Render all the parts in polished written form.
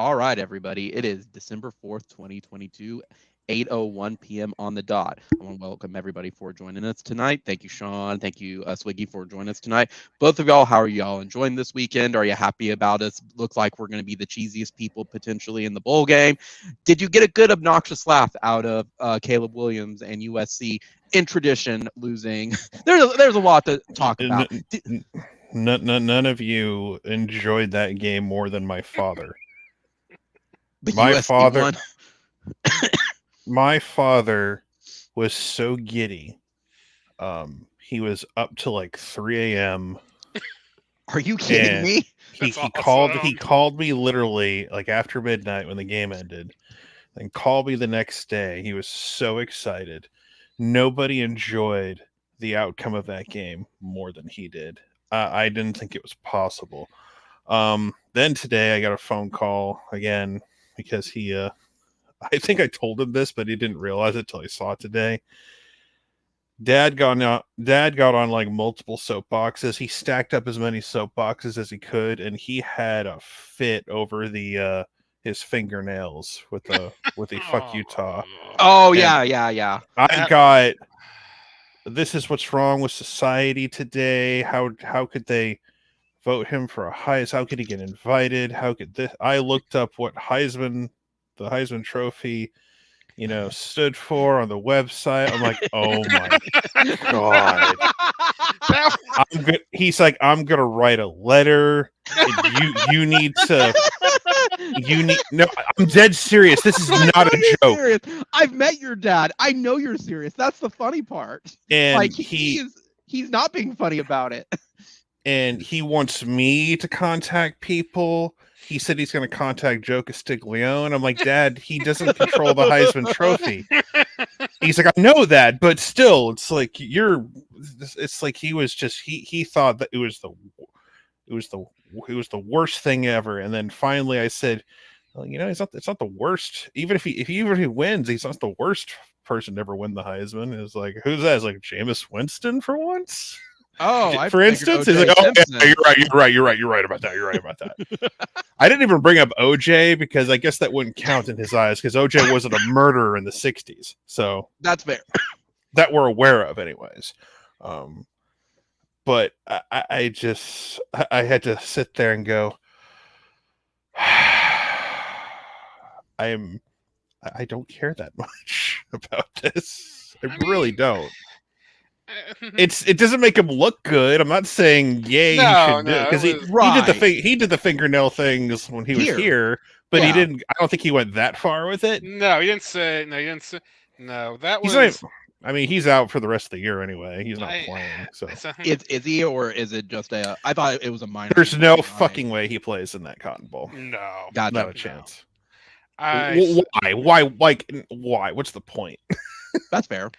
All right, everybody. It is December 4th, 2022, 8:01 p.m. on the dot. I want to welcome everybody for joining us tonight. Thank you, Sean. Thank you, Swiggy, for joining us tonight. Both of y'all, how are y'all enjoying this weekend? Are you happy about us? Looks like we're going to be the cheesiest people potentially in the bowl game. Did you get a good obnoxious laugh out of Caleb Williams and USC in tradition losing? There's a lot to talk about. None of you enjoyed that game more than my father. But My USC father, won. my father was so giddy. He was up till like 3 a.m. Are you kidding me? He called me literally like after midnight when the game ended, and called me the next day. He was so excited. Nobody enjoyed the outcome of that game more than he did. I didn't think it was possible. Then today I got a phone call again because he I think I told him this, but he didn't realize it till he saw it today. Dad got on like multiple soapboxes. He stacked up as many soapboxes as he could, and he had a fit over the his fingernails with the fuck Utah. Oh yeah. I got, this is what's wrong with society today. How could they vote him for a Heisman? How could he get invited? How could this? I looked up what the Heisman Trophy, stood for on the website. I'm like, oh my god. He's like, I'm gonna write a letter. No, I'm dead serious. This is not a joke. Serious. I've met your dad. I know you're serious. That's the funny part. And like he's not being funny about it. And he wants me to contact people. He said he's going to contact Joe Castiglione. I'm like, Dad, he doesn't control the Heisman Trophy. He's like, I know that, but still, it's like it's like he was just he thought that it was the worst thing ever. And then finally, I said, well, it's not the worst. Even if he wins, he's not the worst person to ever win the Heisman. It's like, who's that? It's like Jameis Winston for once. Oh, for instance, he's like, oh, yeah, you're right about that. I didn't even bring up OJ because I guess that wouldn't count in his eyes because OJ wasn't a murderer in the 60s. So that's fair. That we're aware of anyways. But I had to sit there and go, I don't care that much about this. I really don't. It doesn't make him look good. I'm not saying he should do it because he did the fingernail things when he was here, but he didn't. I don't think he went that far with it. No, he didn't say. No, that was. He's out for the rest of the year anyway. He's not playing. So is he, or is it just a? I thought it was a minor. There's no fucking way he plays in that Cotton Bowl. No, not a chance. Why? Why? What's the point? That's fair.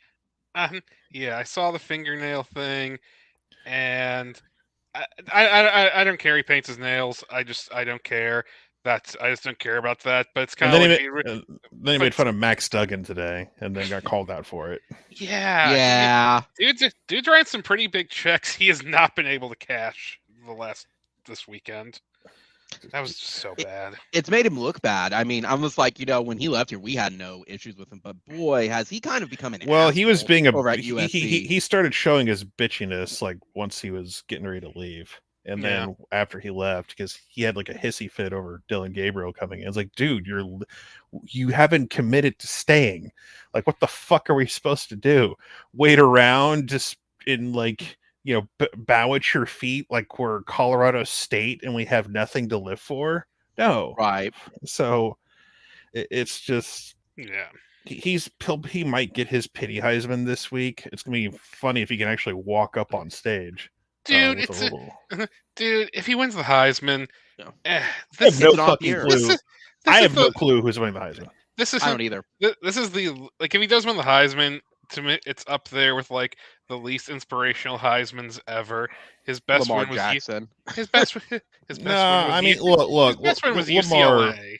Yeah, I saw the fingernail thing, and I don't care. He paints his nails. I don't care. I just don't care about that. But it's kind of then he made fun of Max Duggan today, and then got called out for it. Yeah. Dude's writing some pretty big checks. He has not been able to cash this weekend. That was just so bad. It's made him look bad. I mean, I'm just like, when he left here, we had no issues with him, but boy, has he kind of become an well, he was being over at USC. He started showing his bitchiness like once he was getting ready to leave, and then after he left, because he had like a hissy fit over Dylan Gabriel coming in. It's like, dude, you haven't committed to staying. Like, what the fuck are we supposed to do? Wait around just in like, bow at your feet like we're Colorado State and we have nothing to live for? No. Right. So it's just, he might get his pity Heisman this week. It's gonna be funny if he can actually walk up on stage. Dude, dude, if he wins the Heisman, I have no fucking clue. I have no clue who's winning the Heisman. I don't either. This is if he does win the Heisman, to me, it's up there with like the least inspirational Heismans ever. His best Lamar win was Jackson. His best win was look. His best win was UCLA.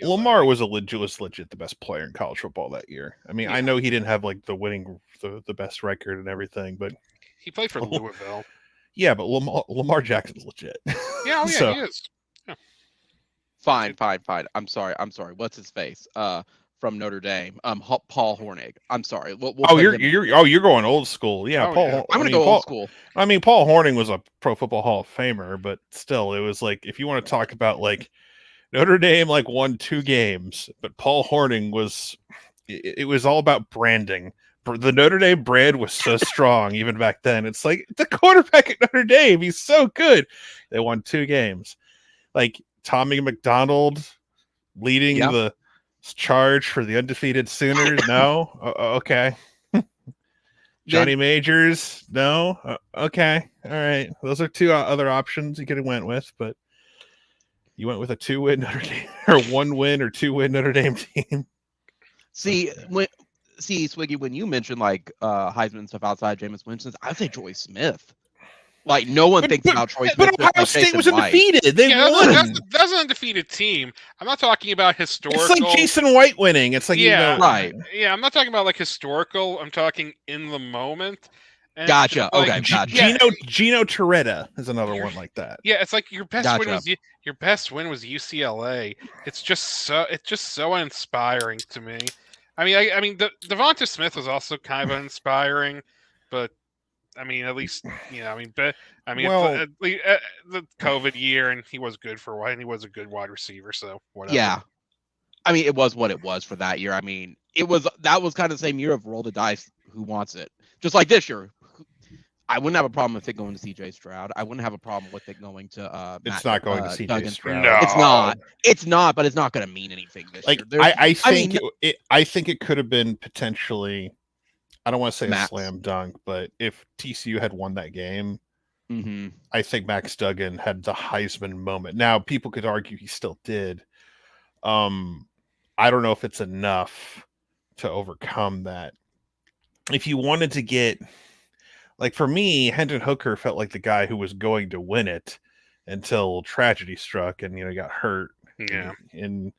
Lamar was legit the best player in college football that year. I mean, I know he didn't have like the best record and everything, but he played for Louisville. Yeah, but Lamar Jackson's legit. Yeah, he is. Yeah. Fine. I'm sorry. What's his face? From Notre Dame. Paul Hornig. I'm sorry. We'll put him- you're going old school. Yeah, Oh, Paul. yeah. I'm gonna go old school. I mean, Paul Horning was a Pro Football Hall of Famer, but still, it was like if you want to talk about like Notre Dame like won 2 games, but Paul Horning was it was all about branding. The Notre Dame brand was so strong even back then. It's like the quarterback at Notre Dame, he's so good. They won 2 games. Like Tommy McDonald leading the charge for the undefeated Sooners. No, okay. Johnny Majors, no, okay, all right. Those are 2 other options you could have went with, but you went with a 2-win Notre Dame or 1-win or 2-win Notre Dame team. See, Swiggy, when you mentioned like Heisman stuff outside Jameis Winston, I'd say Troy Smith. Like no one thinks about Troy Smith. But Ohio State was undefeated. They won. That's an undefeated team. I'm not talking about historical. It's like Jason White winning. It's like right. Yeah, I'm not talking about like historical. I'm talking in the moment. And gotcha. Like, okay. Gotcha. Gino Torretta is another one like that. Yeah, it's like your best win was UCLA. It's just so uninspiring to me. I mean, Devonta Smith was also kind of uninspiring, but I mean, at least the COVID year, and he was good for a while, and he was a good wide receiver. So whatever. Yeah, I mean, it was what it was for that year. I mean, that was kind of the same year of roll the dice. Who wants it? Just like this year. I wouldn't have a problem with it going to CJ Stroud. I wouldn't have a problem with it going to it's not going to CJ Duggan. Stroud. No. It's not, but it's not going to mean anything this year. I think it could have been potentially, I don't want to say a slam dunk, but if TCU had won that game, I think Max Duggan had the Heisman moment. Now, people could argue he still did. I don't know if it's enough to overcome that. If you wanted to get, like for me, Hendon Hooker felt like the guy who was going to win it until tragedy struck and, he got hurt. Yeah. And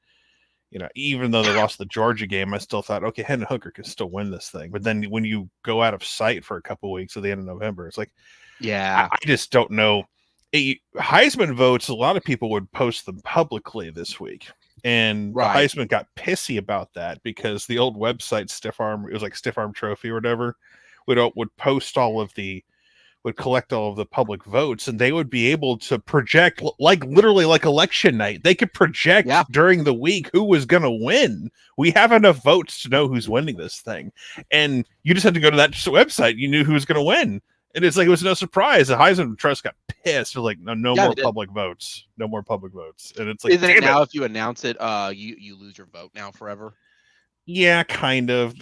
even though they lost the Georgia game, I still thought, okay, Hendon Hooker can still win this thing. But then when you go out of sight for a couple of weeks at the end of November, it's like, yeah, I just don't know. Heisman votes, a lot of people would post them publicly this week. And Heisman got pissy about that because the old website Stiff Arm, it was like Stiff Arm Trophy or whatever, would post would collect all of the public votes, and they would be able to project literally like election night. They could project during the week who was going to win. We have enough votes to know who's winning this thing. And you just had to go to that website. You knew who was going to win. And it's like, it was no surprise. The Heisman Trust got pissed. They're like, no more public votes. No more public votes. And it's like, isn't it now if you announce it, you lose your vote now forever? Yeah, kind of.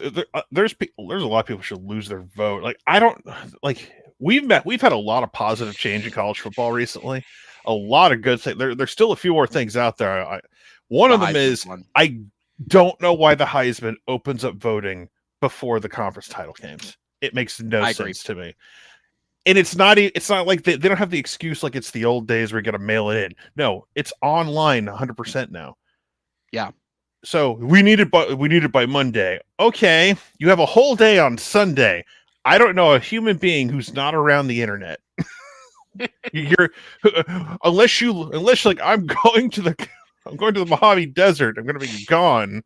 There's a lot of people who should lose their vote. Like, I don't like. We've had a lot of positive change in college football recently. A lot of good things. There's still a few more things out there. One of them is I don't know why the Heisman opens up voting before the conference title games. It makes no sense to me. And it's not like they don't have the excuse like it's the old days where you got to mail it in. No, it's online 100% now. Yeah. So we need it by Monday. Okay, you have a whole day on Sunday. I don't know a human being who's not around the internet. unless like I'm going to the Mojave Desert. I'm going to be gone.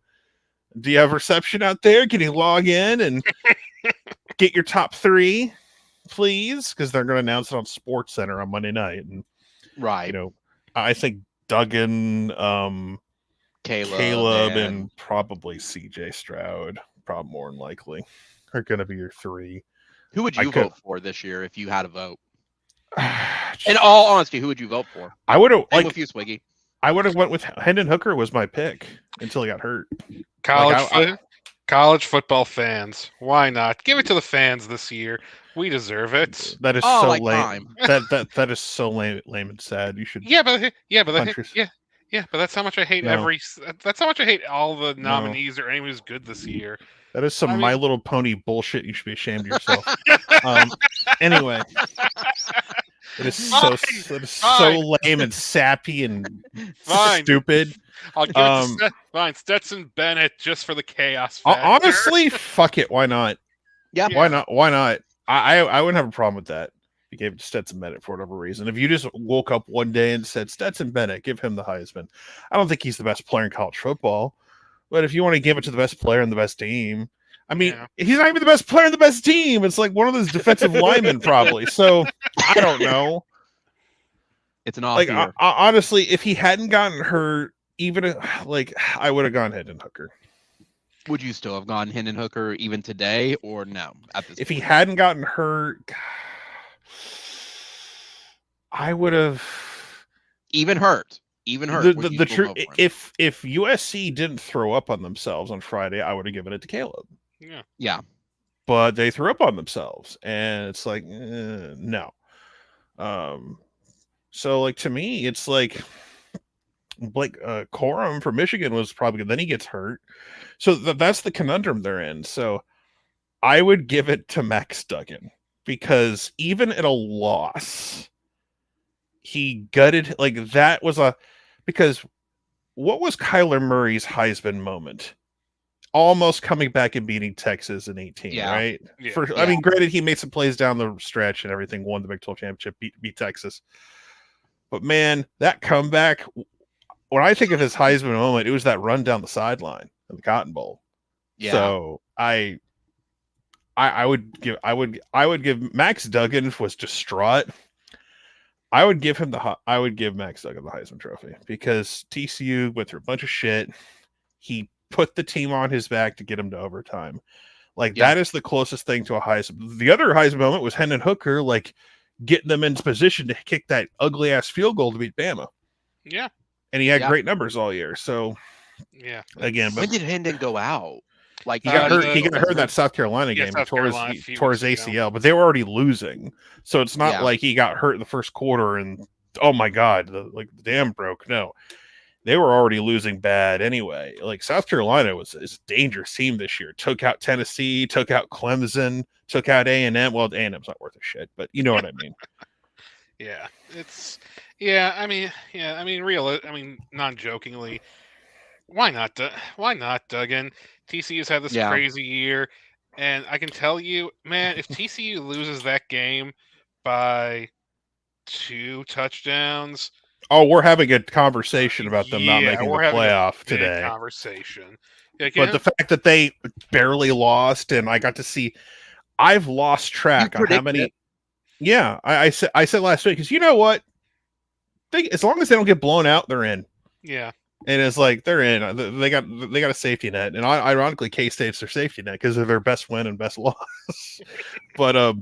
Do you have reception out there? Can you log in and get your top 3, please? Because they're going to announce it on Sports Center on Monday night. And I think Duggan, Caleb and probably CJ Stroud, probably more than likely, are going to be your 3. Who would you vote for this year if you had a vote? In all honesty, who would you vote for? I would have with you, Swiggy. I would have went with Hendon Hooker was my pick until he got hurt. College football fans, why not give it to the fans this year? We deserve it. That is so lame. That is so lame and sad. You should. But that's how much I hate that's how much I hate all the nominees or anyone who's good this year. That is some My Little Pony bullshit. You should be ashamed of yourself. Anyway, it is so lame and sappy and stupid. I'll give it to Stetson Bennett just for the chaos factor. Honestly, fuck it. Why not? Yeah. Why not? I wouldn't have a problem with that He gave it to Stetson Bennett for whatever reason. If you just woke up one day and said, Stetson Bennett, give him the Heisman. I don't think he's the best player in college football. But if you want to give it to the best player in the best team, I mean, he's not even the best player in the best team. It's like one of those defensive linemen, probably. So I don't know. It's an off year. Honestly, if he hadn't gotten hurt, I would have gone Hendon Hooker. Would you still have gone Hendon Hooker even today, or no? If he hadn't gotten hurt, I would have even hurt. The truth, if USC didn't throw up on themselves on Friday, I would have given it to Caleb. Yeah. But they threw up on themselves, and it's like no. So like to me, it's like Blake Corum for Michigan was probably good. Then he gets hurt, so that's the conundrum they're in. So I would give it to Max Duggan because even at a loss, he gutted that was because what was Kyler Murray's Heisman moment? Almost coming back and beating Texas in 18, right? Yeah. I mean, granted, he made some plays down the stretch and everything, won the Big 12 championship, beat Texas. But man, that comeback, when I think of his Heisman moment, it was that run down the sideline in the Cotton Bowl. Yeah. So I would give Max Duggan was distraught. I would give Max Duggan the Heisman Trophy because TCU went through a bunch of shit. He put the team on his back to get him to overtime. That is the closest thing to a Heisman. The other Heisman moment was Hendon Hooker, getting them into position to kick that ugly ass field goal to beat Bama. Yeah. And he had great numbers all year. So again, when did Hendon go out? He got hurt. He got hurt in that South Carolina game. He tore his ACL, but they were already losing. So it's not like he got hurt in the first quarter and oh my god, the dam broke. No, they were already losing bad anyway. South Carolina is a dangerous team this year. Took out Tennessee, took out Clemson, took out A&M. Well, A&M's not worth a shit, but you know what I mean. Non-jokingly, why not Duggan? TCU's had this crazy year, and I can tell you, man, if TCU loses that game by 2 touchdowns, we're having a conversation about them not making the playoff today. Conversation, but the fact that they barely lost, and I got to see, I've lost track on how many. Yeah, I said last week because you know what, as long as they don't get blown out, they're in. Yeah. And it's they're in. They got a safety net, and ironically, K-State's their safety net because of their best win and best loss. But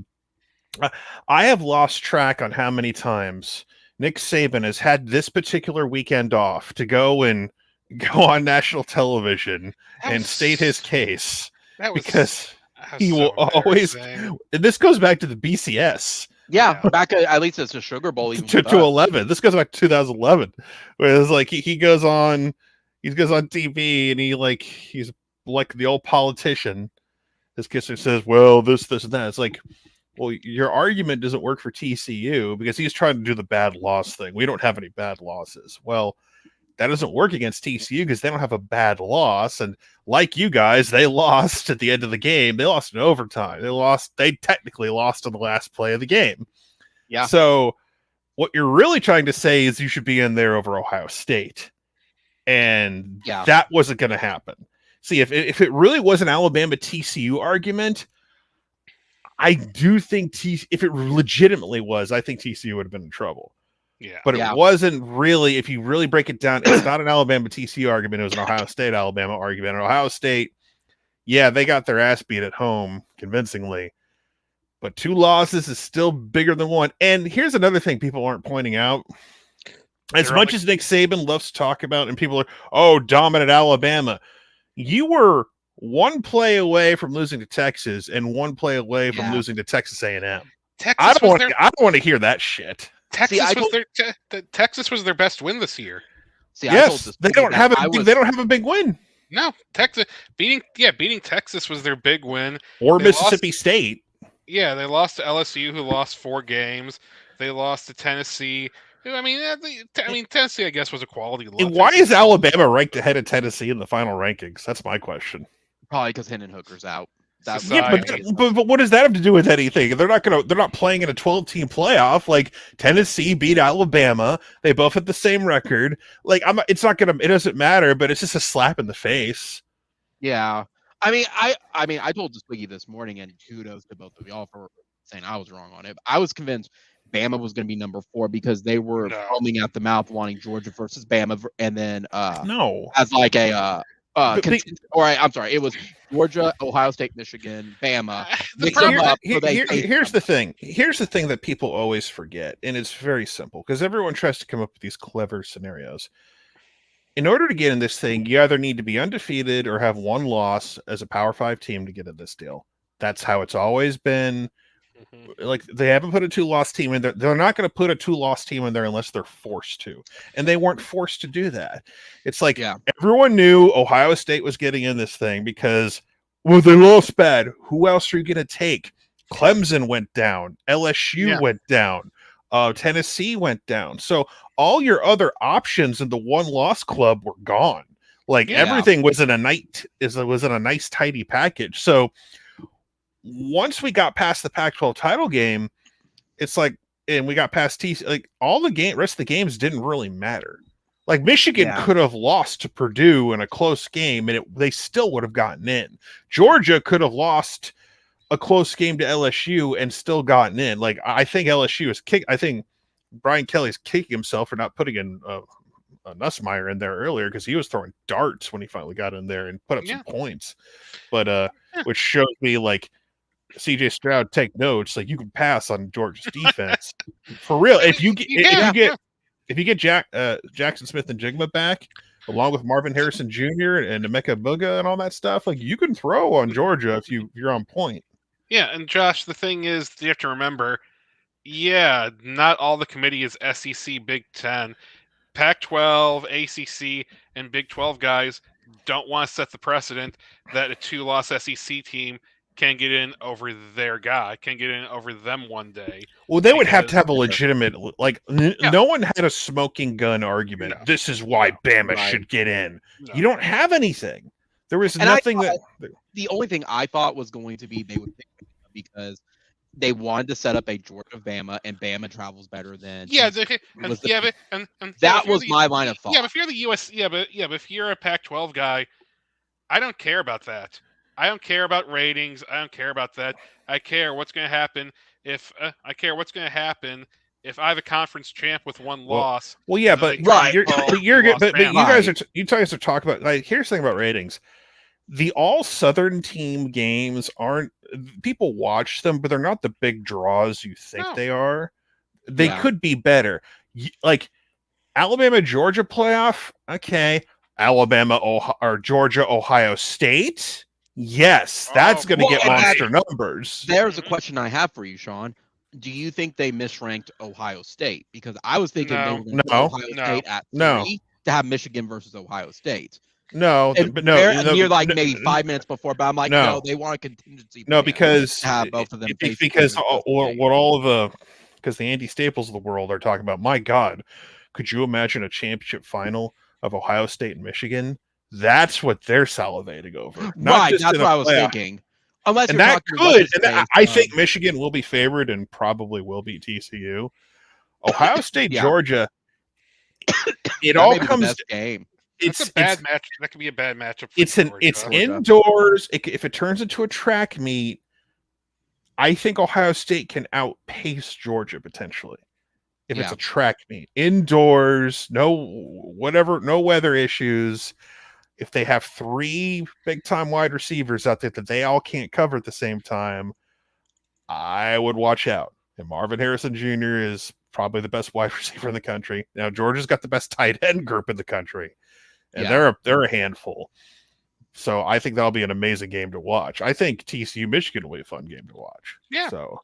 I have lost track on how many times Nick Saban has had this particular weekend off to go on national television and state his case because he will always. And this goes back to the BCS. Yeah, back at least it's a Sugar Bowl even to 11. This goes back to 2011, where it's he goes on TV and he's like the old politician. This kisser says, "Well, this and that." It's well, your argument doesn't work for TCU because he's trying to do the bad loss thing. We don't have any bad losses. Well, that doesn't work against TCU because they don't have a bad loss. And like you guys, they lost at the end of the game. They lost in overtime. They technically lost on the last play of the game. Yeah. So what you're really trying to say is you should be in there over Ohio State. And that wasn't going to happen. See, if it really was an Alabama TCU argument, I do think if it legitimately was, I think TCU would have been in trouble. Yeah. But it wasn't really, if you really break it down, it's not an Alabama TCU argument. It was an Ohio State Alabama argument. And Ohio State, they got their ass beat at home convincingly. But 2 losses is still bigger than 1. And here's another thing people aren't pointing out. As much as Nick Saban loves to talk about, and people are, dominant Alabama. You were 1 play away from losing to Texas and 1 play away from losing to Texas A&M. I don't want to hear that shit. Texas was their best win this year. Yes, they don't have a big win. No, Texas beating Texas was their big win. Or Mississippi State. Yeah, they lost to LSU, who lost 4 games. They lost to Tennessee. I mean, Tennessee, I guess, was a quality loss. And why is Alabama ranked ahead of Tennessee in the final rankings? That's my question. Probably because Hendon Hooker's out. society. But what does that have to do with anything? They're not playing in a 12-team playoff. Like Tennessee beat Alabama. They both had the same record. Like it doesn't matter, but it's just a slap in the face. Yeah. I mean, I told Swiggy this morning, and kudos to both of y'all for saying I was wrong on it. I was convinced Bama was going to be number 4 because they were foaming at the mouth wanting Georgia versus Bama, and then as like a I'm sorry, it was Georgia, Ohio State, Michigan, Bama. Here's the thing. Here's the thing that people always forget, and it's very simple because everyone tries to come up with these clever scenarios. In order to get in this thing, you either need to be undefeated or have one loss as a Power 5 team to get in this deal. That's how it's always been. Like they haven't put a 2-loss team in there. They're not going to put a 2-loss team in there unless they're forced to. And they weren't forced to do that. It's like everyone knew Ohio State was getting in this thing because, well, they lost bad. Who else are you going to take? Clemson went down. LSU went down. Tennessee went down. So all your other options in the 1-loss club were gone. Like everything was in a nice tidy package. So once we got past the Pac-12 title game, it's like, and we got past like all the rest of the games didn't really matter. Like Michigan could have lost to Purdue in a close game, and they still would have gotten in. Georgia could have lost a close game to LSU and still gotten in. Like I think LSU is I think Brian Kelly's kicking himself for not putting in a Nussmeier in there earlier because he was throwing darts when he finally got in there and put up some points. But which shows me like CJ Stroud, take notes. Like you can pass on Georgia's defense for real. If you get Jackson Smith and Jigma back, along with Marvin Harrison Jr. and Emeka Buga and all that stuff, like you can throw on Georgia if you're on point. Yeah, and Josh, the thing is, you have to remember, not all the committee is SEC, Big Ten, Pac-12, ACC, and Big 12 guys don't want to set the precedent that a 2-loss SEC team can get in over their guy, can get in over them one day. Well, they would have to have a legitimate, like, no one had a smoking gun argument. No. This is why Bama should get in. No. You don't have anything. There was nothing the only thing I thought was going to be they would pick because they wanted to set up a Georgia Bama, and Bama travels better than that was my line of thought. Yeah, but if you're the US, but if you're a Pac-12 guy, I don't care about that. I don't care about ratings. I don't care about that. I care what's going to happen if I have a conference champ with one loss. Well, yeah, but you guys are talking about, like, here's the thing about ratings. The all Southern team games aren't, people watch them, but they're not the big draws you think they are. They could be better. Like Alabama Georgia playoff, okay. Alabama or Georgia Ohio State. Yes, that's going to get monster numbers. There's a question I have for you, Sean. Do you think they misranked Ohio State? Because I was thinking they were going to put Ohio State at 3 to have Michigan versus Ohio State. Near like maybe 5 minutes before, but I'm like, no, they want a contingency. No, because have both of them. Because the Andy Staples of the world are talking about. My God, could you imagine a championship final of Ohio State and Michigan? That's what they're salivating over. That's what I was thinking. Unless and that could, and I think Michigan will be favored and probably will beat TCU. Ohio State, Georgia. It all comes. Game. It's a bad match. That could be a bad matchup. It's indoors. If it turns into a track meet, I think Ohio State can outpace Georgia potentially. If it's a track meet, indoors, no weather issues. If they have 3 big-time wide receivers out there that they all can't cover at the same time, I would watch out. And Marvin Harrison Jr. is probably the best wide receiver in the country. Now, Georgia's got the best tight end group in the country, and they're a handful. So I think that'll be an amazing game to watch. I think TCU Michigan will be a fun game to watch. Yeah. So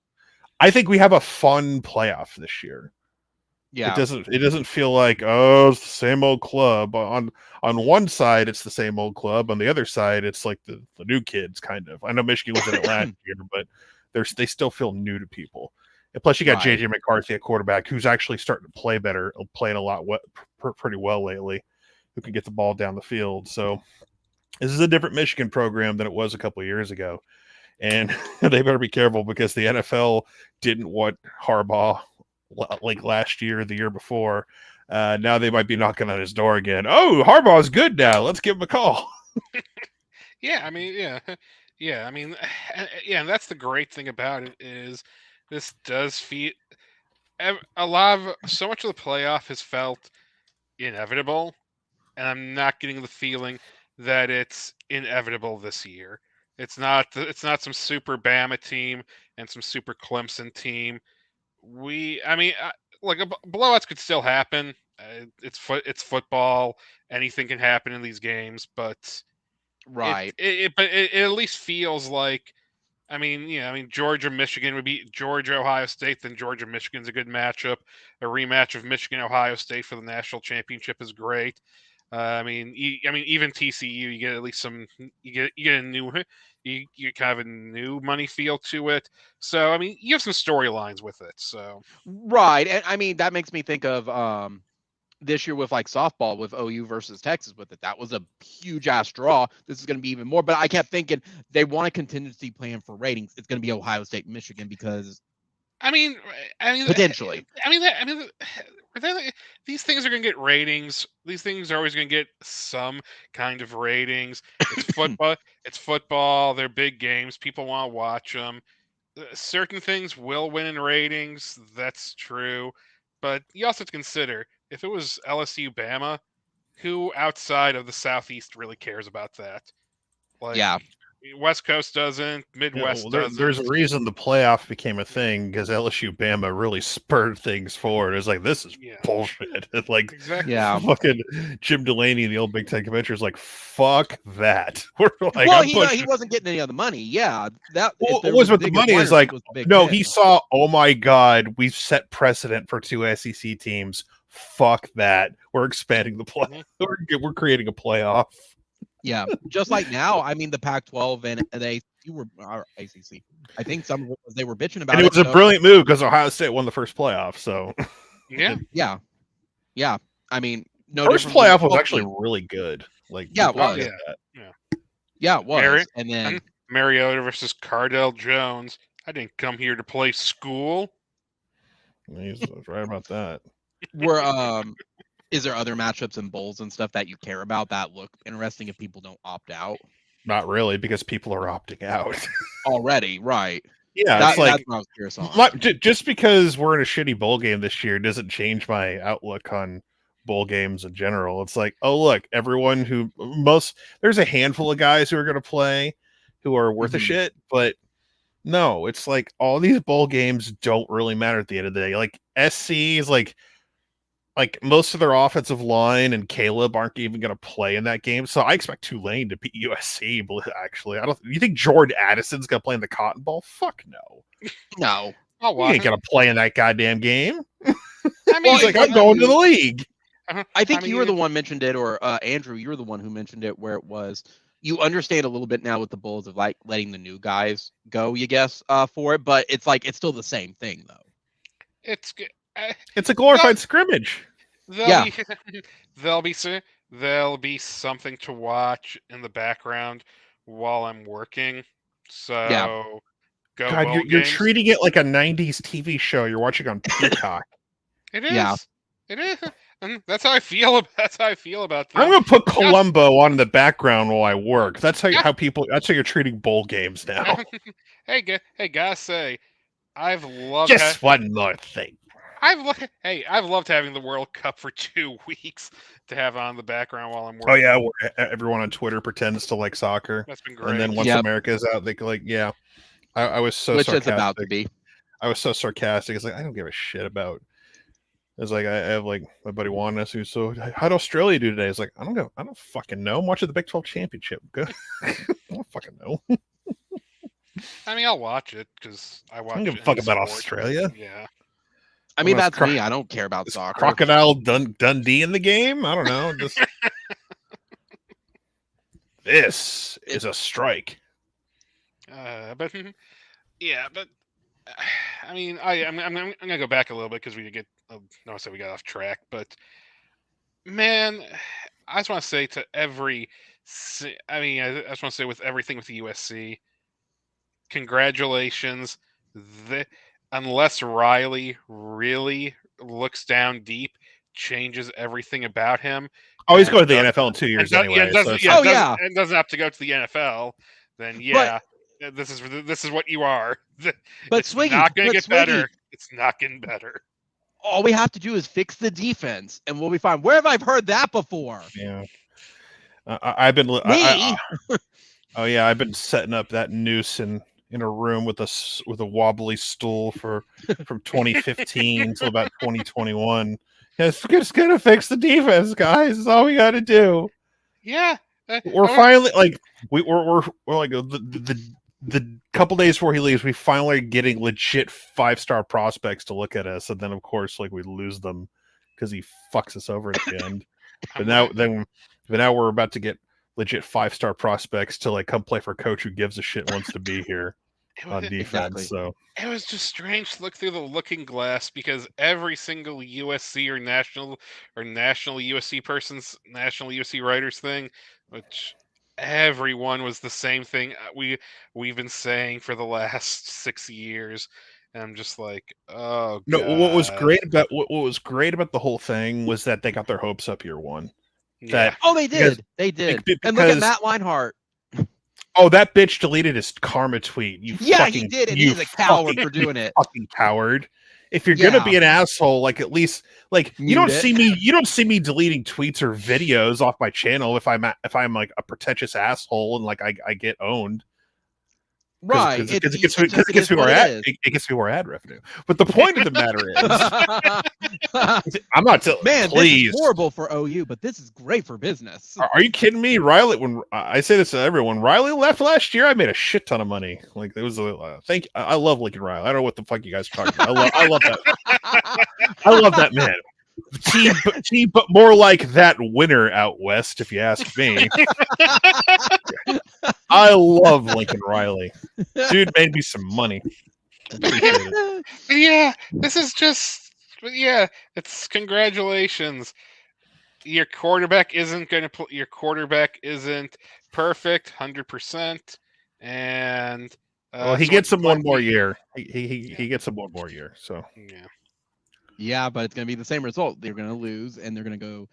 I think we have a fun playoff this year. Yeah, it doesn't feel like it's the same old club. On one side, it's the same old club. On the other side, it's like the new kids kind of. I know Michigan was in it last year, but they still feel new to people. And plus, you got JJ McCarthy at quarterback, who's actually starting to play better, playing a lot pretty well lately, who can get the ball down the field. So this is a different Michigan program than it was a couple of years ago. and they better be careful because the NFL didn't want Harbaugh like last year, the year before. Now they might be knocking on his door again. Oh, Harbaugh's good now. Let's give him a call. Yeah, I mean, yeah, I mean, yeah, and that's the great thing about it is this does feel a lot of so much of the playoff has felt inevitable, and I'm not getting the feeling that it's inevitable this year. It's not some super Bama team and some super Clemson team. I mean, like blowouts could still happen. It's football. Anything can happen in these games, but Right. it at least feels like. I mean, Georgia Michigan would be Georgia Ohio State. Then Georgia Michigan's a good matchup. A rematch of Michigan Ohio State for the national championship is great. Even TCU, you get at least some. You get a new. You get kind of a new money feel to it. So I mean, you have some storylines with it. So Right. And I mean, that makes me think of this year with like softball with OU versus Texas with it. That was a huge ass draw. This is going to be even more. But I kept thinking they want a contingency plan for ratings. It's going to be Ohio State, Michigan because I mean, potentially. These things are going to get ratings. These things are always going to get some kind of ratings. It's football. It's football. They're big games. People want to watch them. Certain things will win in ratings. That's true. But you also have to consider if it was LSU Bama, who outside of the Southeast really cares about that? Like, Yeah. West Coast doesn't, Midwest doesn't. There's a reason the playoff became a thing because LSU Bama really spurred things forward. It's like this is bullshit. It's like Exactly. Yeah. fucking Jim Delaney in the old Big Ten Convention is like, fuck that. We're like, well, he wasn't getting any of the money. Yeah, that it was with the money is like no. He saw, oh my god, we've set precedent for 2 SEC teams. Fuck that. We're expanding the play. We're creating a playoff. Yeah, just like now. I mean, the Pac-12 and they were ACC. I think some of it was they were bitching about and it was a brilliant move because Ohio State won the first playoff. So yeah. I mean, no first playoff was actually really good. Like it was. Yeah, it was. And then Mariota versus Cardell Jones. I didn't come here to play school. He's right about that. Is there other matchups and bowls and stuff that you care about that look interesting if people don't opt out? Not really, because people are opting out already, right? Yeah, that's it's like that's what I was curious on. Just because we're in a shitty bowl game this year doesn't change my outlook on bowl games in general. It's like, oh look, there's a handful of guys who are going to play who are worth a shit, but no, it's like all these bowl games don't really matter at the end of the day. Like SC is like most of their offensive line and Caleb aren't even going to play in that game. So I expect Tulane to beat USC. Actually, you think Jordan Addison's going to play in the Cotton Bowl? Fuck no. No. He ain't going to play in that goddamn game. I mean, he's like, I'm going to the league. I think you were the one mentioned it, or Andrew, you were the one who mentioned it, where it was, you understand a little bit now with the Bulls of like letting the new guys go, you guess, for it, but it's like, it's still the same thing though. It's a glorified scrimmage. There'll be something to watch in the background while I'm working. So God, you're treating it like a 90s TV show you're watching on Peacock. It is. Yeah. It is. That's how I feel. That's how I feel about that. I'm gonna put Columbo on in the background while I work. That's how you're treating bowl games now. Hey, gotta say, I've loved just one more thing. I've loved having the World Cup for 2 weeks to have on the background while I'm working. Oh yeah, everyone on Twitter pretends to like soccer. That's been great. And then once America is out, they can I was so which sarcastic. It's about to be. I was so sarcastic. It's like I don't give a shit about. It's like I have like my buddy Juan who's so how'd Australia do today? It's like I don't fucking know. I'm watching the Big 12 championship. Good. I don't fucking know. I mean, I'll watch it because I watch. I don't give a fuck about Australia. Yeah. I mean, that's me. I don't care about soccer. Crocodile Dundee in the game? I don't know. This is a strike. But I mean, I'm gonna go back a little bit because we get. No, I said we got off track, but man, I just want to say to I just want to say with everything with the USC, congratulations. Unless Riley really looks down deep, changes everything about him. Oh, he's going to the NFL in 2 years anyway. And doesn't have to go to the NFL. Then this is what you are. But it's not going to get better. It's not getting better. All we have to do is fix the defense, and we'll be fine. Where have I heard that before? Yeah, I've been. I've been setting up that noose in a room with a wobbly stool from 2015 until about 2021. It's just gonna fix the defense, guys. That's all we got to do. Yeah, we're finally like we're like the couple days before he leaves, we finally are getting legit 5-star prospects to look at us, and then of course like we lose them because he fucks us over at the end. But now we're about to get legit 5-star prospects to like come play for a coach who gives a shit and wants to be here on defense. Exactly. So it was just strange to look through the looking glass because every single USC or national USC person's national USC writers thing, which everyone was the same thing we've been saying for the last 6 years. And I'm just like, oh no. God. What was great about the whole thing was that they got their hopes up year one. Yeah. They did. Because, and look at Matt Weinhart. Oh, that bitch deleted his karma tweet. He did, and he's a coward for doing it. Fucking coward. If you're gonna be an asshole, like at least like you don't see me deleting tweets or videos off my channel if I'm like a pretentious asshole and like I get owned. Right, because it gets me more ad revenue. But the point of the matter is, I'm not. Man, please. This is horrible for OU, but this is great for business. Are you kidding me, Riley? When I say this to everyone, Riley left last year, I made a shit ton of money. Like there was I love Lincoln Riley. I don't know what the fuck you guys are talking about. I love that. I love that man. Team, but more like that winner out west, if you ask me. I love Lincoln Riley. Dude made me some money. Yeah, this is just. Yeah, it's congratulations. Your quarterback isn't perfect, 100%, and he gets him one more year. He gets him one more year. So yeah. Yeah, but it's going to be the same result. They're going to lose, and they're going to go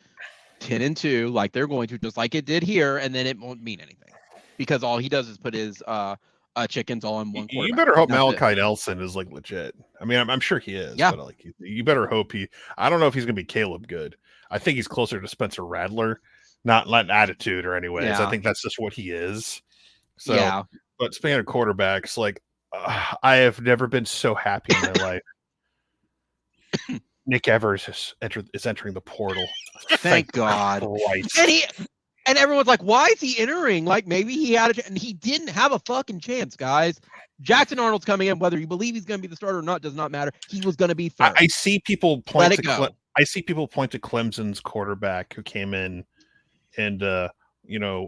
10-2, like they're going to, just like it did here, and then it won't mean anything because all he does is put his chickens all in one quarterback. You better hope Malachi Nelson is like legit. I mean, I'm sure he is. Yeah. But like, you better hope he. I don't know if he's going to be Caleb Good. I think he's closer to Spencer Rattler, not attitude or anyways. Yeah. I think that's just what he is. So, yeah. But speaking of quarterbacks, like I have never been so happy in my life. Nick Evers is entering the portal. Thank God. And everyone's like, why is he entering? Like maybe he had a chance. And he didn't have a fucking chance, guys. Jackson Arnold's coming in. Whether you believe he's going to be the starter or not does not matter. He was going to be third. I see people point to Clemson's quarterback who came in and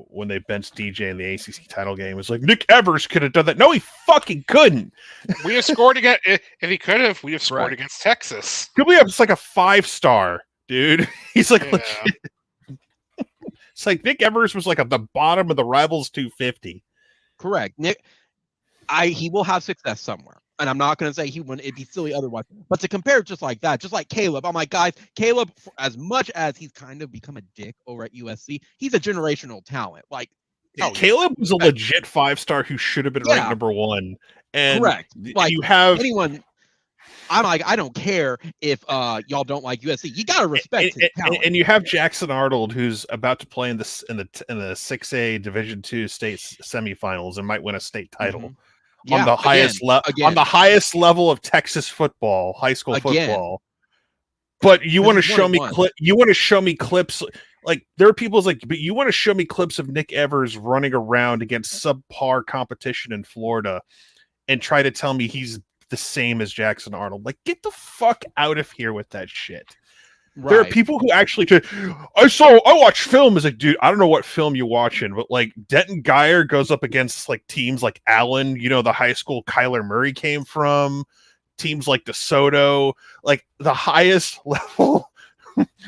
when they benched DJ in the ACC title game, it was like Nick Evers could have done that. No, he fucking couldn't. We have scored against. If he could have, we have scored against Texas. Could we have just like a 5-star, dude? He's like, legit. It's like Nick Evers was like at the bottom of the Rivals 250. Correct, Nick. He will have success somewhere. And I'm not going to say he wouldn't. It'd be silly otherwise. But to compare just like that, just like Caleb, I'm like, guys, Caleb, as much as he's kind of become a dick over at USC, he's a generational talent. Like, Caleb was a legit 5-star who should have been ranked number 1. And correct. Like you have anyone. I'm like, I don't care if y'all don't like USC. You gotta respect his talent. And you have Jackson Arnold, who's about to play in the 6A Division II state semifinals and might win a state title. Mm-hmm. On the highest level of Texas football, high school football. But you want to show me clips. Like there are people's like, but you want to show me clips of Nick Evers running around against subpar competition in Florida and try to tell me he's the same as Jackson Arnold. Like, get the fuck out of here with that shit. Right. There are people who actually I watched film. Is like, dude, I don't know what film you're watching, but like Denton Geyer goes up against like teams like Allen, the high school Kyler Murray came from, teams like DeSoto, like the highest level.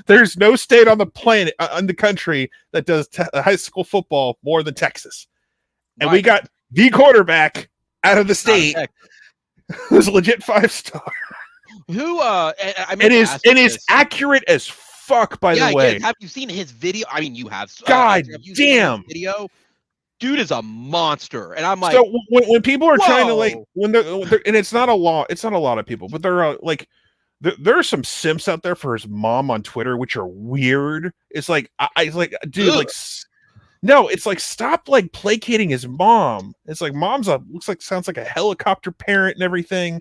There's no state on the planet, in the country that does high school football more than Texas. And we got the quarterback out of the state who's a legit 5-star. Who it is accurate as fuck, by the way. Have you seen his video? I mean, you have. God damn. Video. Dude is a monster, and I'm like, so when people are trying to like when they're and it's not a lot of people, but they're like there are some simps out there for his mom on Twitter, which are weird. It's like I like, dude, ugh. Like no, it's like stop like placating his mom. It's like sounds like a helicopter parent and everything,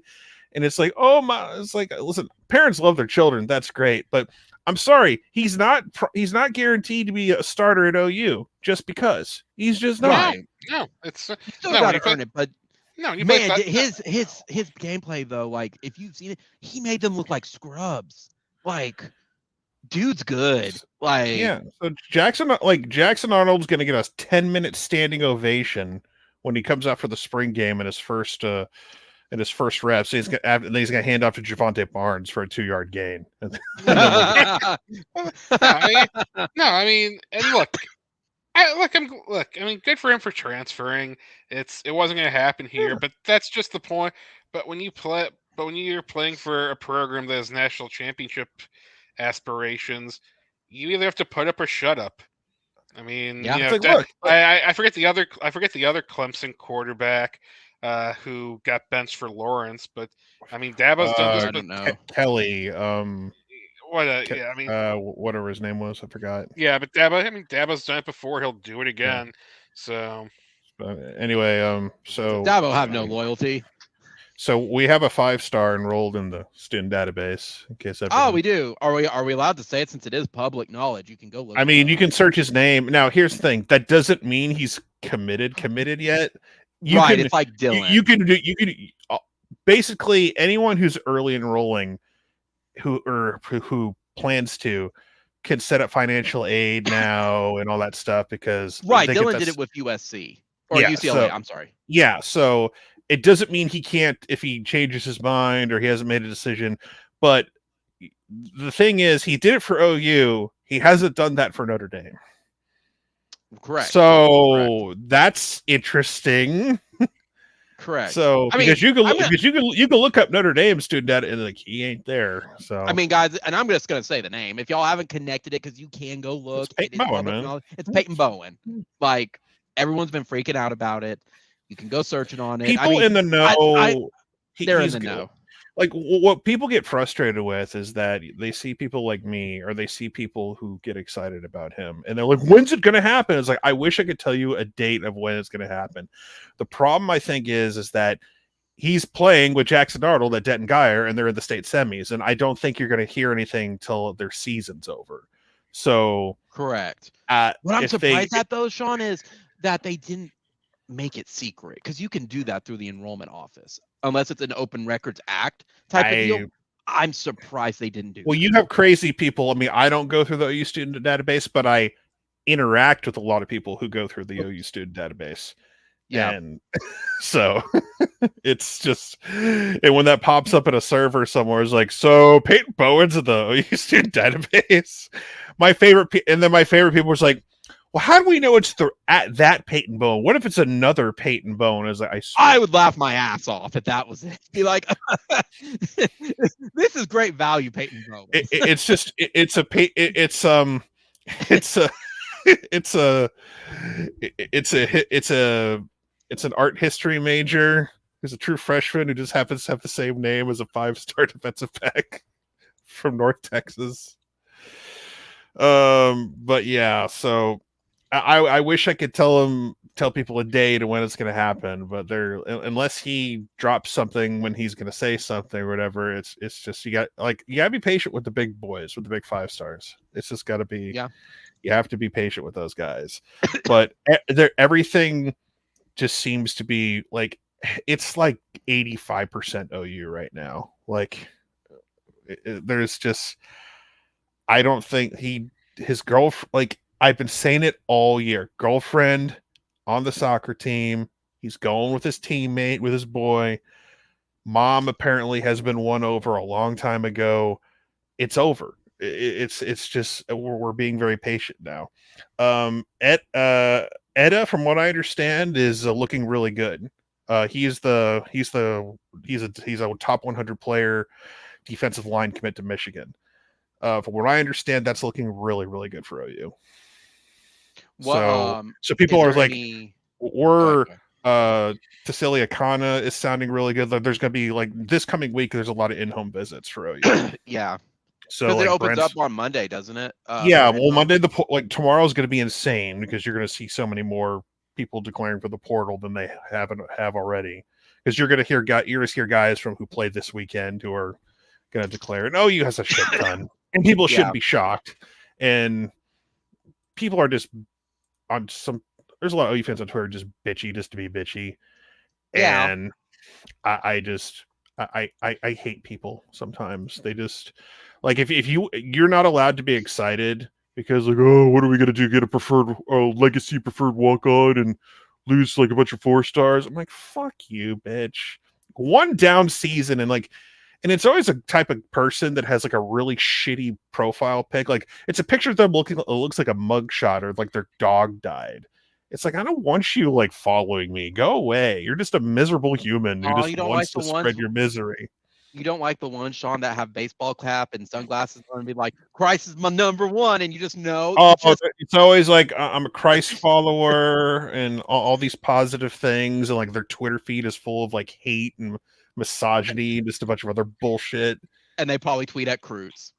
and it's like, oh my, it's like, listen, parents love their children, that's great, but I'm sorry, he's not guaranteed to be a starter at OU just because. He's just not. No, it's you still gotta earn it, but no, man, his gameplay though, like if you've seen it, he made them look like scrubs. Like, dude's good. Like, yeah. So Jackson Arnold's gonna get a 10-minute standing ovation when he comes out for the spring game in his first reps. So he's gonna hand off to Javonte Barnes for a 2-yard gain. I mean, and look, I mean, good for him for transferring. It wasn't going to happen here, but that's just the point. But when you're playing for a program that has national championship aspirations, you either have to put up or shut up. I mean, I forget the other Clemson quarterback who got benched for Lawrence, but I mean, Dabo's done this. I don't know. Kelly. Whatever his name was, I forgot. Yeah, but Dabo's done it before. He'll do it again. Yeah. So anyway, so Dabo have no loyalty. So we have a 5-star enrolled in the student database. In case we do. Are we allowed to say it since it is public knowledge? You can go look. I mean, you can search his name. Now, here's the thing. That doesn't mean he's committed yet. It's like Dylan. You can basically anyone who's early enrolling who plans to can set up financial aid now and all that stuff because Dylan did it with USC or UCLA. I'm sorry. Yeah, so it doesn't mean he can't if he changes his mind or he hasn't made a decision. But the thing is, he did it for OU. He hasn't done that for Notre Dame. Correct. So that's interesting. Correct. So because you can look up Notre Dame student data and like he ain't there. So I mean, guys, and I'm just gonna say the name. If y'all haven't connected it, because you can go look. It's Peyton Bowen, man. It's Peyton Bowen. Like everyone's been freaking out about it. You can go searching on it. People in the know. They're in the know. Like what people get frustrated with is that they see people like me or they see people who get excited about him and they're like, when's it going to happen? It's like, I wish I could tell you a date of when it's going to happen. The problem I think is that he's playing with Jackson Arnold at Denton Guyer and they're in the state semis. And I don't think you're going to hear anything till their season's over. So correct. What I'm surprised at though, Sean, is that they didn't make it secret because you can do that through the enrollment office unless it's an open records act type of deal. I'm surprised they didn't do that. You have crazy people. I mean, I don't go through the OU student database, but I interact with a lot of people who go through the OU student database. Yeah. And so it's just, and when that pops up in a server somewhere, it's like, so Peyton Bowen's in the OU student database. My favorite people was like, well, how do we know it's at that Peyton Bowen? What if it's another Peyton Bowen? I would laugh my ass off if that was it. Be like, this is great value, Peyton Bowen. It's an art history major who's a true freshman who just happens to have the same name as a 5-star defensive back from North Texas. But yeah, so I wish I could tell people a date and when it's going to happen, but unless he drops something when he's going to say something or whatever, it's just you got to be patient with the big boys, with the big 5-stars. It's just got to be, you have to be patient with those guys. But everything just seems to be like it's like 85% OU right now. Like there's just, I don't think his girlfriend, like I've been saying it all year, girlfriend on the soccer team. He's going with his teammate, with his boy. Mom apparently has been won over a long time ago. It's over. It's just we're being very patient now. Edda, from what I understand, is looking really good. He's a top 100 player, defensive line commit to Michigan. From what I understand, that's looking really, really good for OU. Well, so people are like, any... or Cecilia Kana is sounding really good. There's going to be like this coming week. There's a lot of in-home visits for OU. Yeah. So because like, it opens up on Monday, doesn't it? Yeah. Well, Monday tomorrow is going to be insane because you're going to see so many more people declaring for the portal than they have already. Because you're going to hear guys from who played this weekend who are going to declare. And OU has a shit ton, and people shouldn't be shocked. And people are just on some. There's a lot of OU fans on Twitter just bitchy, just to be bitchy. Yeah. And I hate people sometimes. They just like if you're not allowed to be excited because like, oh, what are we gonna do? Get a preferred legacy preferred walk on and lose like a bunch of 4 stars? I'm like, fuck you, bitch. One down season and it's always a type of person that has like a really shitty profile pic. Like it's a picture of them it looks like a mugshot or like their dog died. It's like, I don't want you like following me. Go away. You're just a miserable human who just wants to spread your misery. You don't like the ones, Sean, that have baseball cap and sunglasses on and be like, Christ is my number one, and you just know. Oh, it's always like, I'm a Christ follower and all these positive things, and like their Twitter feed is full of like hate and misogyny and just a bunch of other bullshit. And they probably tweet at Cruz.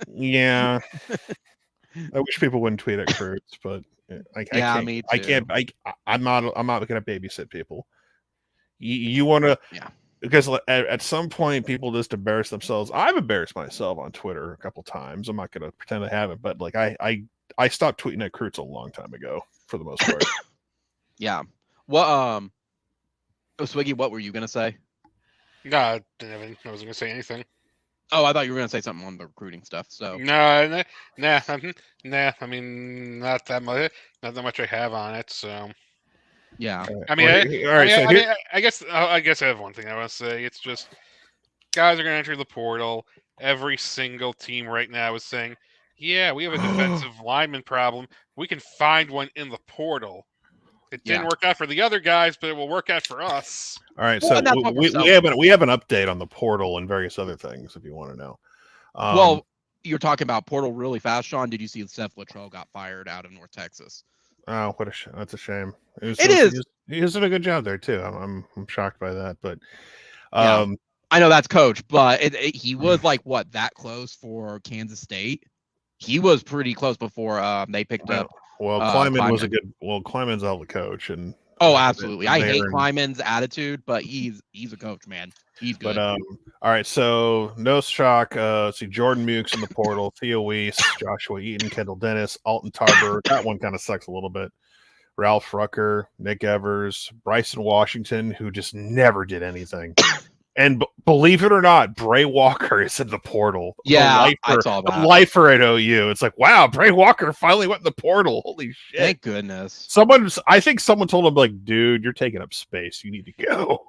Yeah. I wish people wouldn't tweet at Cruz, but I can't. Me too. I can't. I'm not going to babysit people. You want to? Yeah. Because at some point, people just embarrass themselves. I've embarrassed myself on Twitter a couple times. I'm not going to pretend I haven't, but like I stopped tweeting at Cruz a long time ago for the most part. Yeah. Well, Swiggy, what were you going to say? No, I wasn't going to say anything. Oh, I thought you were going to say something on the recruiting stuff. So no. I mean, not that much I have on it. So yeah. I mean, I guess I have one thing I want to say. It's just guys are going to enter the portal. Every single team right now is saying, "Yeah, we have a defensive lineman problem. We can find one in the portal." It didn't work out for the other guys, but it will work out for us. All right, so we have an update on the portal and various other things if you want to know. Well, you're talking about portal really fast, Sean. Did you see Seth Luttrell got fired out of North Texas? Oh, what that's a shame. It is. He's doing a good job there too. I'm shocked by that, but I know that's coach, but he was like that close for Kansas State. He was pretty close before they picked up. Well, Kleiman was a good. Well, Kleiman's all the coach, and absolutely, I hate Kleiman's attitude, but he's a coach, man. He's good. But all right, so no shock. See Jordan Mukes in the portal, Theo Weiss, Joshua Eaton, Kendall Dennis, Alton Tarber. That one kind of sucks a little bit. Ralph Rucker, Nick Evers, Bryson Washington, who just never did anything. And believe it or not, Bray Walker is in the portal. Yeah, I saw that. The lifer at OU. It's like, wow, Bray Walker finally went in the portal. Holy shit! Thank goodness. I think someone told him, like, dude, you're taking up space. You need to go.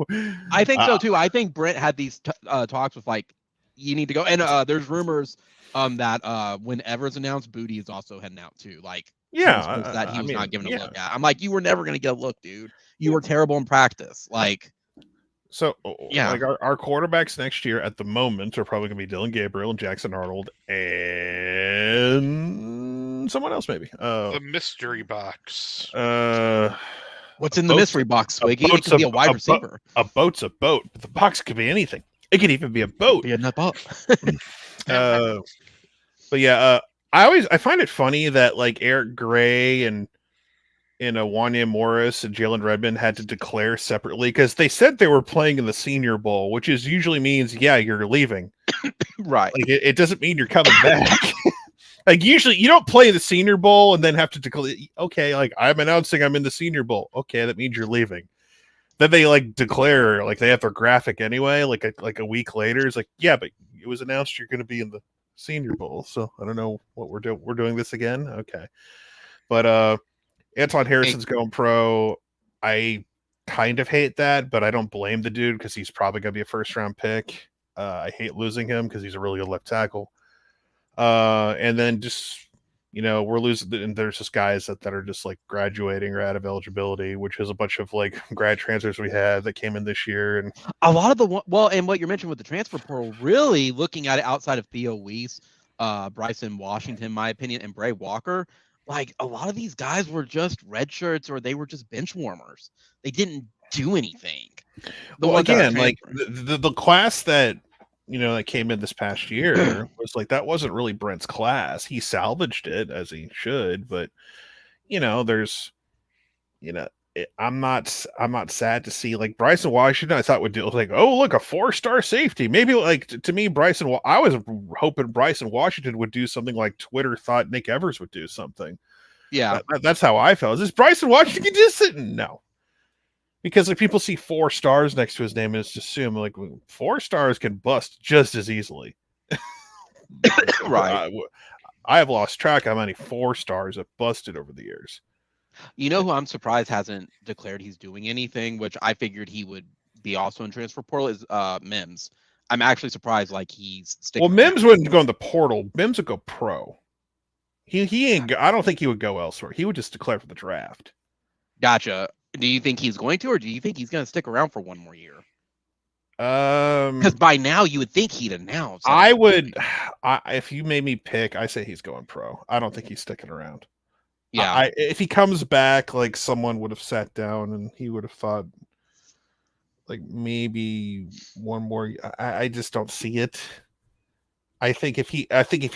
I think so too. I think Brent had these talks with like, you need to go. And there's rumors that when Evers announced, Booty is also heading out too. Like, that he was not given a look at. I'm like, you were never gonna get a look, dude. You were terrible in practice. Like. So, like our quarterbacks next year at the moment are probably going to be Dylan Gabriel and Jackson Arnold and someone else maybe. The mystery box. What's in the mystery box, Swiggy? It could be a wide receiver. A boat's a boat, but the box could be anything. It could even be a boat. Be a nut boat. But yeah, I find it funny that like Eric Gray and Wanya Morris and Jalen Redmond had to declare separately because they said they were playing in the Senior Bowl, which usually means, you're leaving. Right. Like, it doesn't mean you're coming back. Like, usually you don't play the Senior Bowl and then have to declare, okay, like, I'm announcing I'm in the Senior Bowl. Okay, that means you're leaving. Then they, like, declare, like, they have their graphic anyway, like a week later. It's like, yeah, but it was announced you're going to be in the Senior Bowl. So I don't know what we're doing. We're doing this again? Okay. But, Anton Harrison's going pro. I kind of hate that, but I don't blame the dude because he's probably going to be a first-round pick. I hate losing him because he's a really good left tackle. And then just we're losing, and there's just guys that are just like graduating or out of eligibility, which is a bunch of like grad transfers we had that came in this year. And a lot of and what you mentioned with the transfer portal, really looking at it outside of Theo Weiss, Bryson Washington, in my opinion, and Bray Walker, like a lot of these guys were just red shirts or they were just bench warmers. They didn't do anything. Again, like the class that that came in this past year was like, that wasn't really Brent's class. He salvaged it as he should, but there's I'm not sad to see like Bryson Washington. I thought would do like, oh look, a 4-star safety. Maybe like to me, I was hoping Bryson Washington would do something like Twitter thought Nick Evers would do something. Yeah, that's how I felt. Is this Bryson Washington just sitting? No. Because like people see 4 stars next to his name and just assume like 4 stars can bust just as easily. Right. I have lost track how many 4 stars have busted over the years. You know who I'm surprised hasn't declared he's doing anything, which I figured he would be also in transfer portal, is Mims. I'm actually surprised like he's sticking. Well, Mims wouldn't go in the portal. Mims would go pro. He ain't. I don't think he would go elsewhere. He would just declare for the draft. Gotcha. Do you think he's going to, or do you think he's going to stick around for one more year? Because by now you would think he'd announce. I would. If you made me pick, I say he's going pro. I don't think he's sticking around. Yeah. If he comes back, like someone would have sat down and he would have thought, like maybe one more. I just don't see it. I think if he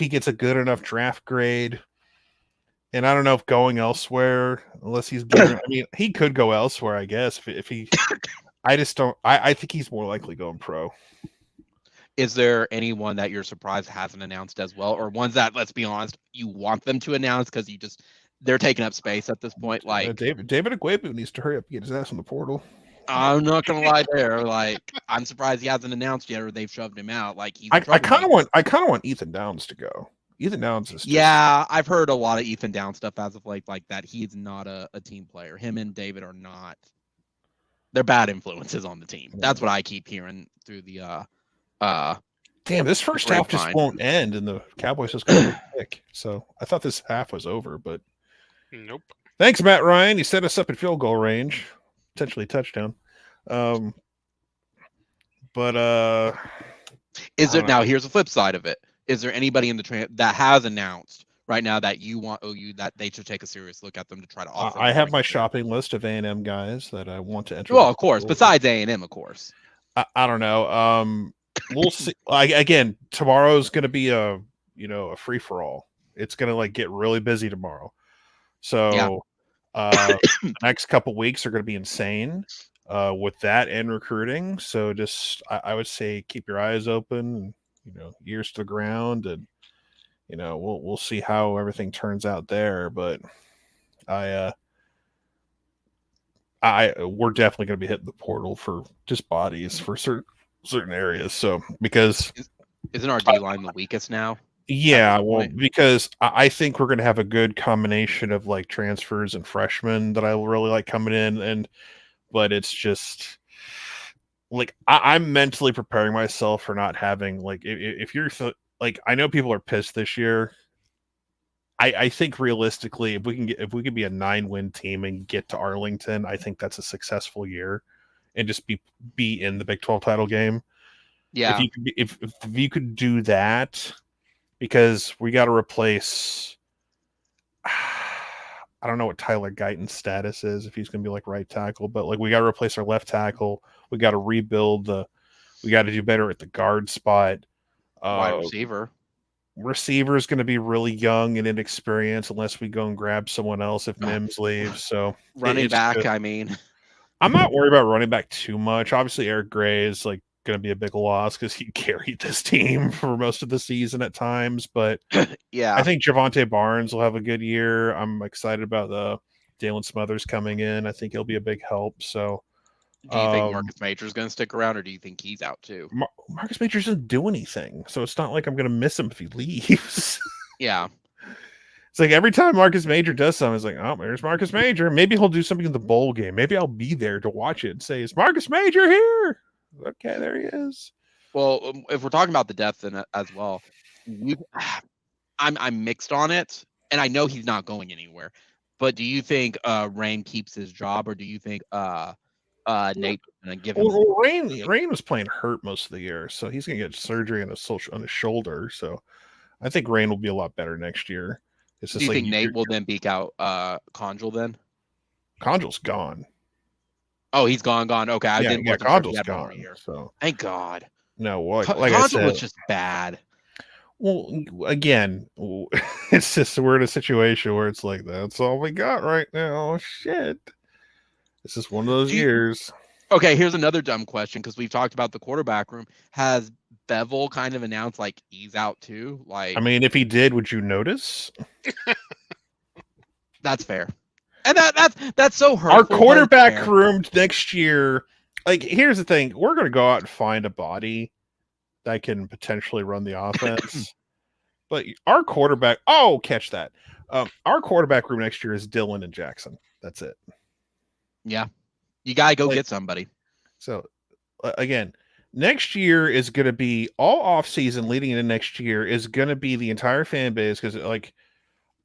gets a good enough draft grade. And I don't know if going elsewhere, unless he's getting, I mean, he could go elsewhere, I guess. If he, I just don't. I think he's more likely going pro. Is there anyone that you're surprised hasn't announced as well, or ones that, let's be honest, you want them to announce because they're taking up space at this point? Like David Agwebu needs to hurry up and get his ass on the portal. I'm not gonna lie there. Like I'm surprised he hasn't announced yet, or they've shoved him out. Like I kind of want Ethan Downs to go. Ethan Downs is I've heard a lot of Ethan Downs stuff as of late, like that he's not a team player. Him and David are not. They're bad influences on the team. That's what I keep hearing through the damn, this first half just won't end, and the Cowboys just got a pick. So I thought this half was over, but nope. Thanks, Matt Ryan. You set us up in field goal range, potentially touchdown. Is there now? Here's the flip side of it. Is there anybody in the that has announced right now that you want OU that they should take a serious look at them to try to offer? I have my shopping list of A&M guys that I want to enter. Well, of course, besides A&M, of course. I don't know. We'll see. Again, tomorrow's going to be a free for all. It's going to like get really busy tomorrow. So the next couple weeks are going to be insane with that and recruiting. So just I would say keep your eyes open. Ears to the ground, and we'll see how everything turns out there. But we're definitely going to be hitting the portal for just bodies for certain areas. So because isn't our D line the weakest now? Yeah, well, because I think we're going to have a good combination of like transfers and freshmen that I really like coming in, but it's just. Like I'm mentally preparing myself for not having like if you're like I know people are pissed this year. I think realistically, if we can be a 9-win team and get to Arlington, I think that's a successful year, and just be in the Big 12 title game. Yeah, if you could do that, because we got to replace. I don't know what Tyler Guyton's status is, if he's going to be like right tackle, but like we got to replace our left tackle. We got to rebuild we got to do better at the guard spot. Wide receiver is going to be really young and inexperienced unless we go and grab someone else if Mims leaves. So running back, I mean, I'm not worried about running back too much. Obviously, Eric Gray is like going to be a big loss because he carried this team for most of the season at times. But yeah, I think Javonte Barnes will have a good year. I'm excited about the Dalen Smothers coming in. I think he'll be a big help. So, do you think Marcus Major is going to stick around, or do you think he's out too? Marcus Major doesn't do anything, so it's not like I'm going to miss him if he leaves. Yeah. It's like every time Marcus Major does something, it's like, oh, there's Marcus Major. Maybe he'll do something in the bowl game. Maybe I'll be there to watch it and say, is Marcus Major here? Okay, there he is. Well, if we're talking about the depth as well, I'm mixed on it. and I know he's not going anywhere, but do you think Rain keeps his job, or do you think Nate's gonna give him? Well, Rain was playing hurt most of the year, so he's gonna get surgery on his shoulder. So I think Rain will be a lot better next year. It's just Do you like think Nate will then beak out Conjul then? Conjul's gone. Oh, he's gone. Okay, I didn't. Yeah, Conjul's gone. So thank God. No, like Conjul I said, was just bad. Well, again, it's just we're in a situation where it's like that's all we got right now. Shit, this is one of those years. Okay, here's another dumb question because we've talked about the quarterback room. Has Bevel kind of announced like he's out too? Like, I mean, if he did, would you notice? That's fair, and that's so hurtful. Our quarterback room next year. Like, here's the thing: we're going to go out and find a body that can potentially run the offense. But our quarterback, catch that. Our quarterback room next year is Dylan and Jackson. That's it. Yeah. You got to go get somebody. So, again, next year is going to be all off season leading into next year is going to be the entire fan base. Because, like,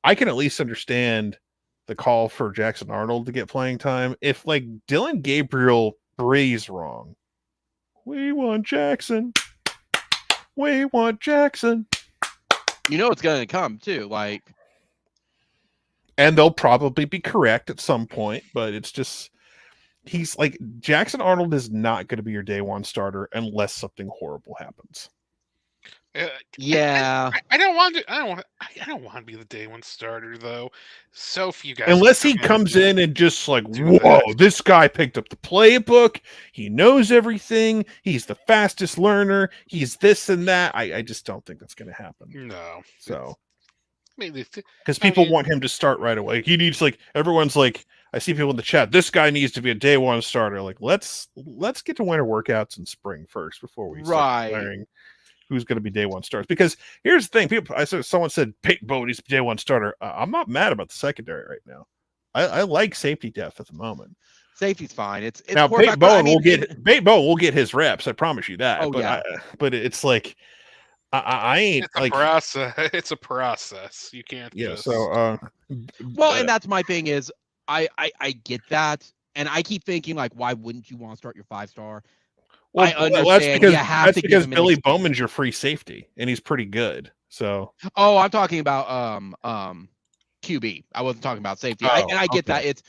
I can at least understand the call for Jackson Arnold to get playing time. If, like, Dylan Gabriel breathes wrong, we want Jackson. We want Jackson. You know it's going to come too, like, and they'll probably be correct at some point, but it's just he's like Jackson Arnold is not going to be your day one starter unless something horrible happens. Yeah, I don't want to be the day one starter though. So few guys. Unless he comes in and just like, whoa, this guy picked up the playbook. He knows everything. He's the fastest learner. He's this and that. I just don't think that's going to happen. No. So, because people want him to start right away. He needs everyone's like. I see people in the chat. This guy needs to be a day one starter. Like, let's get to winter workouts in spring first before we start declaring who's going to be day one starters. Because here's the thing: someone said Peyton Bowe needs to be day one starter. I'm not mad about the secondary right now. I like safety depth at the moment. Safety's fine. It's now Peyton Bowe will get his reps. I promise you that. Oh, yeah. But it's like I ain't it's like a process. It's a process. You can't. Yeah. Just... So and that's my thing is. I get that, and I keep thinking like, why wouldn't you want to start your 5-star? Well, I understand. That's because Billy Bowman's your free safety, and he's pretty good. So, I'm talking about QB. I wasn't talking about safety. I get that. It's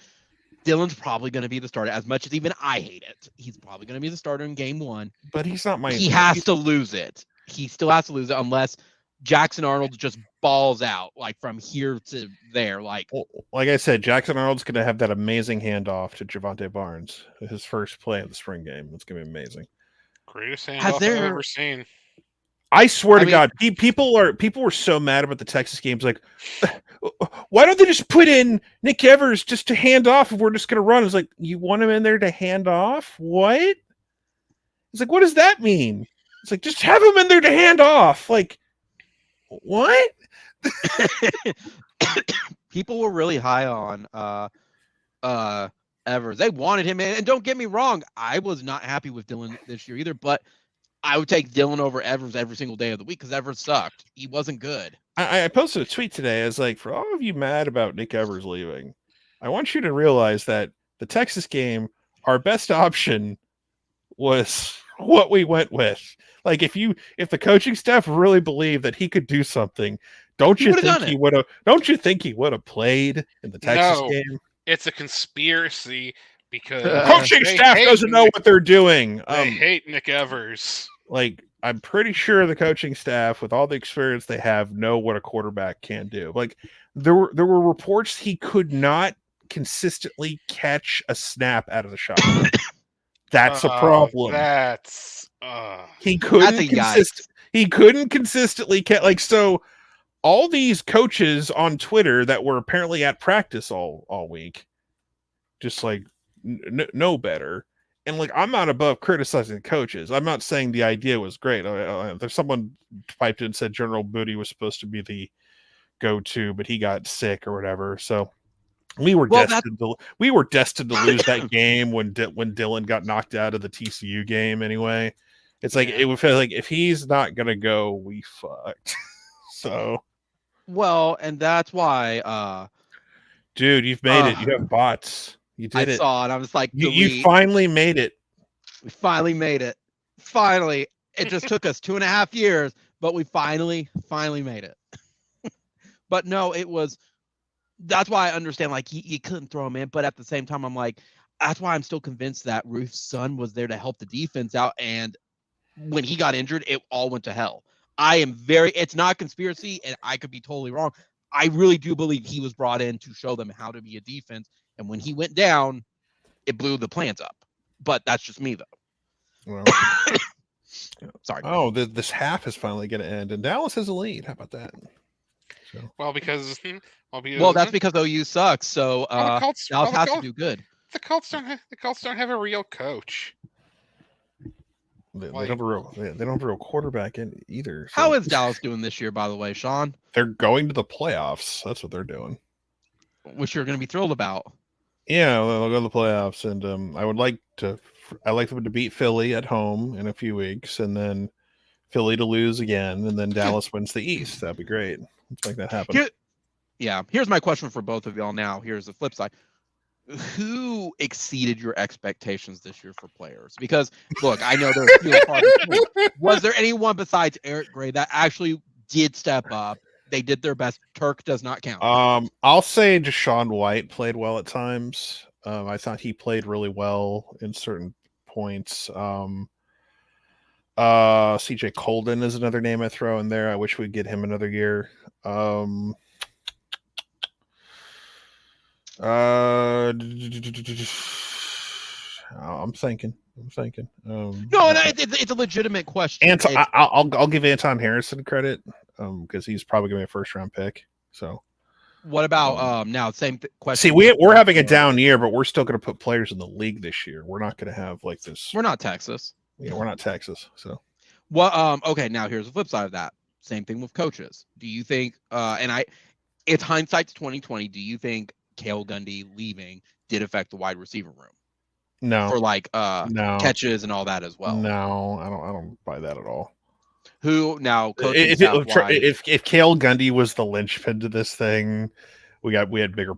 Dylan's probably going to be the starter. As much as even I hate it, he's probably going to be the starter in game one. But he's not my. He has to lose it. He still has to lose it unless Jackson Arnold just balls out like from here to there. Like I said, Jackson Arnold's going to have that amazing handoff to Javonte Barnes, his first play of the spring game. It's going to be amazing. Greatest handoff I've ever seen. I swear to God, people were so mad about the Texas games. Like, why don't they just put in Nick Evers just to hand off if we're just going to run? It's like, you want him in there to hand off? What? It's like, what does that mean? It's like, just have him in there to hand off. Like, what? People were really high on Evers. They wanted him in, and don't get me wrong, I was not happy with Dylan this year either, but I would take Dylan over Evers every single day of the week because Evers sucked. He wasn't good. I posted a tweet today. I was like, for all of you mad about Nick Evers leaving, I want you to realize that the Texas game, our best option was what we went with. Like, if the coaching staff really believed that he could do something, don't you think he would have played in the Texas game? It's a conspiracy because the coaching staff doesn't know what they're doing. They hate Nick Evers. Like, I'm pretty sure the coaching staff, with all the experience they have, know what a quarterback can do. Like, there were reports he could not consistently catch a snap out of the shotgun. That's a problem. He couldn't consistently catch. Like, so all these coaches on Twitter that were apparently at practice all week, just like know better. And like, I'm not above criticizing coaches. I'm not saying the idea was great. There's someone piped in and said General Booty was supposed to be the go-to, but he got sick or whatever. So we were destined to lose that game when Dylan got knocked out of the TCU game. Anyway, it's like it would feel like if he's not gonna go, we fucked. So. Well, and that's why. Dude, you've made it. You have bots. You did I it. saw it. I was like, You finally made it. We finally made it. Finally, it just took us 2.5 years, but we finally made it. But no, it was. That's why I understand. Like you couldn't throw him in, but at the same time, I'm like, that's why I'm still convinced that Ruth's son was there to help the defense out. And when he got injured, it all went to hell. It's not conspiracy, and I could be totally wrong. I really do believe he was brought in to show them how to be a defense. And when he went down, it blew the plans up. But that's just me, though. Well, sorry. Oh, this half is finally going to end, and Dallas has a lead. How about that? So. Well, because that's because OU sucks. So Dallas has to do good. The Colts don't have a real coach. They don't have a real quarterback in either. So. How is Dallas doing this year, by the way, Sean? They're going to the playoffs. That's what they're doing. Which you're going to be thrilled about. Yeah, they'll go to the playoffs, and I'd like them to beat Philly at home in a few weeks, and then Philly to lose again, and then Dallas wins the East. That'd be great. Let's make that happen. Here's my question for both of y'all now. Here's the flip side. Who exceeded your expectations this year for players? Because look, I know there's few and far between. Was there anyone besides Eric Gray that actually did step up? They did their best. Turk does not count. I'll say Deshaun White played well at times. I thought he played really well in certain points. CJ Colden is another name I throw in there. I wish we'd get him another year. I'm thinking. No, it's a legitimate question. I'll give Anton Harrison credit because he's probably gonna be a first round pick. So, what about now? Same question. See, we're having a down year, but we're still gonna put players in the league this year. We're not gonna have like this. We're not Texas. Yeah, we're not Texas. So, okay. Now here's the flip side of that. Same thing with coaches. Do you think? It's hindsight's 2020. Do you think Cale Gundy leaving did affect the wide receiver room? No. For no. catches and all that as well. No, I don't buy that at all. Who now? If Cale Gundy was the linchpin to this thing, we had bigger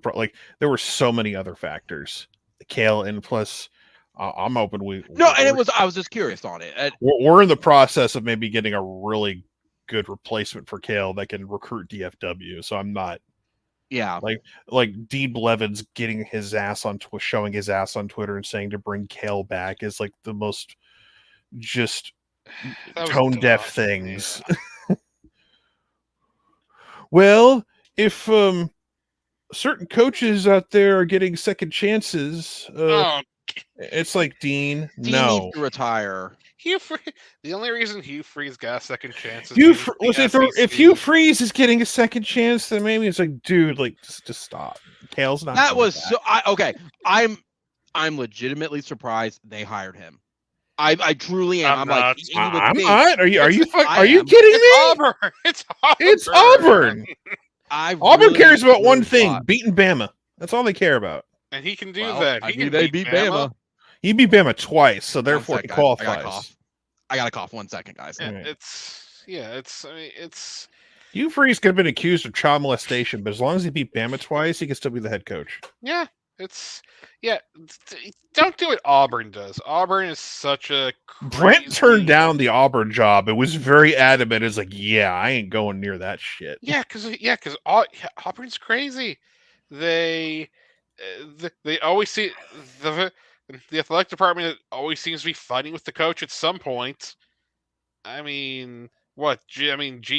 there were so many other factors. Cale, and plus, I'm hoping I was just curious on it. We're in the process of maybe getting a really good replacement for Cale that can recruit DFW. So I'm not. Yeah, like Dean Blevins getting his ass showing his ass on Twitter and saying to bring Cale back is like the most just tone deaf things. Yeah. Well, if certain coaches out there are getting second chances, it's like Dean needs to retire. The only reason Hugh Freeze got a second chance is if Hugh Freeze is getting a second chance, then maybe it's like, dude, like just stop. Cale's not. That was back. Okay. I'm legitimately surprised they hired him. I truly am. I'm not. Are you kidding me? Auburn. It's Auburn. Auburn cares about one thing: beating Bama. That's all they care about. And he can do that. They beat Bama. He beat Bama twice, so therefore he qualifies. I got to cough 1 second, guys. Yeah, it's. Hugh Freeze could have been accused of child molestation, but as long as he beat Bama twice, he can still be the head coach. Yeah, don't do what Auburn does. Auburn is such a crazy... Brent turned down the Auburn job. It was very adamant. It's like, yeah, I ain't going near that shit. Yeah, because Auburn's crazy. They always see the athletic department always seems to be fighting with the coach at some point. I mean, Gene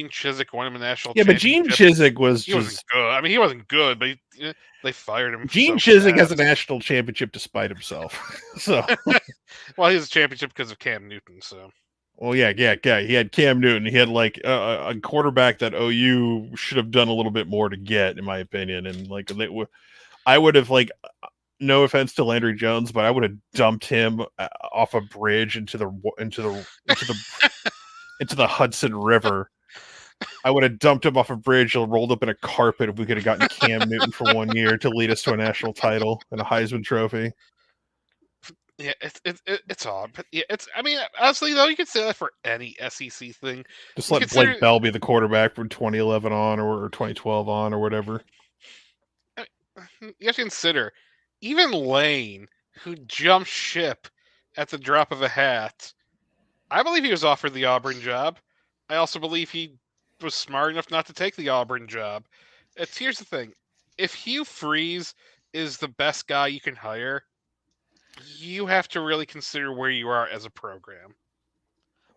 Chizik won him a national championship. Yeah, but Gene Chizik wasn't good. I mean, he wasn't good, but they fired him. Gene Chizik has a national championship despite himself. So, well, he has a championship because of Cam Newton. So, well, yeah. He had Cam Newton. He had like a quarterback that OU should have done a little bit more to get, in my opinion. And like I would have like. No offense to Landry Jones, but I would have dumped him off a bridge into the Hudson River. I would have dumped him off a bridge and rolled up in a carpet if we could have gotten Cam Newton for 1 year to lead us to a national title and a Heisman Trophy. Yeah, it's odd, but yeah, it's. I mean, honestly though, you could say that for any SEC thing. Just You let consider, Blake Bell be the quarterback from 2011 on or 2012 on or whatever. you have to consider, even Lane, who jumped ship at the drop of a hat. I believe he was offered the Auburn job. I also believe he was smart enough not to take the Auburn job. Here's the thing: if Hugh Freeze is the best guy you can hire, you have to really consider where you are as a program.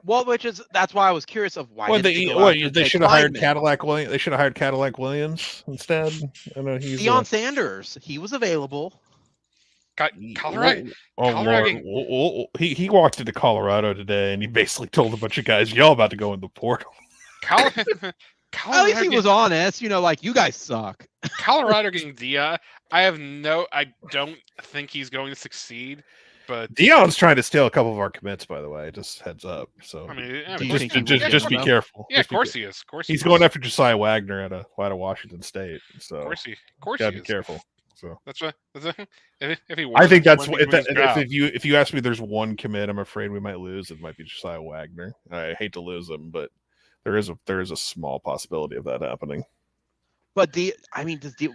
Well, that's why I was curious of why Well, didn't they go after they Jake should have hired Kleinman? Cadillac Williams. They should have hired Cadillac Williams instead. I know he's Deion Sanders. He was available. Colorado. Oh Colorado Lord! He walked into Colorado today, and he basically told a bunch of guys, "Y'all about to go in the portal." At least he was honest. Like, you guys suck. Colorado getting Deion. I don't think he's going to succeed. But Deion's trying to steal a couple of our commits, by the way. Just heads up. So I mean, just be careful. Yeah, of course he is. Of course he's going after Josiah Wagner out of Washington State. So of course he gotta be is. careful. So that's what. If he I think that's if you ask me, there's one commit I'm afraid we might lose. It might be Josiah Wagner. I hate to lose him, but there is a small possibility of that happening. But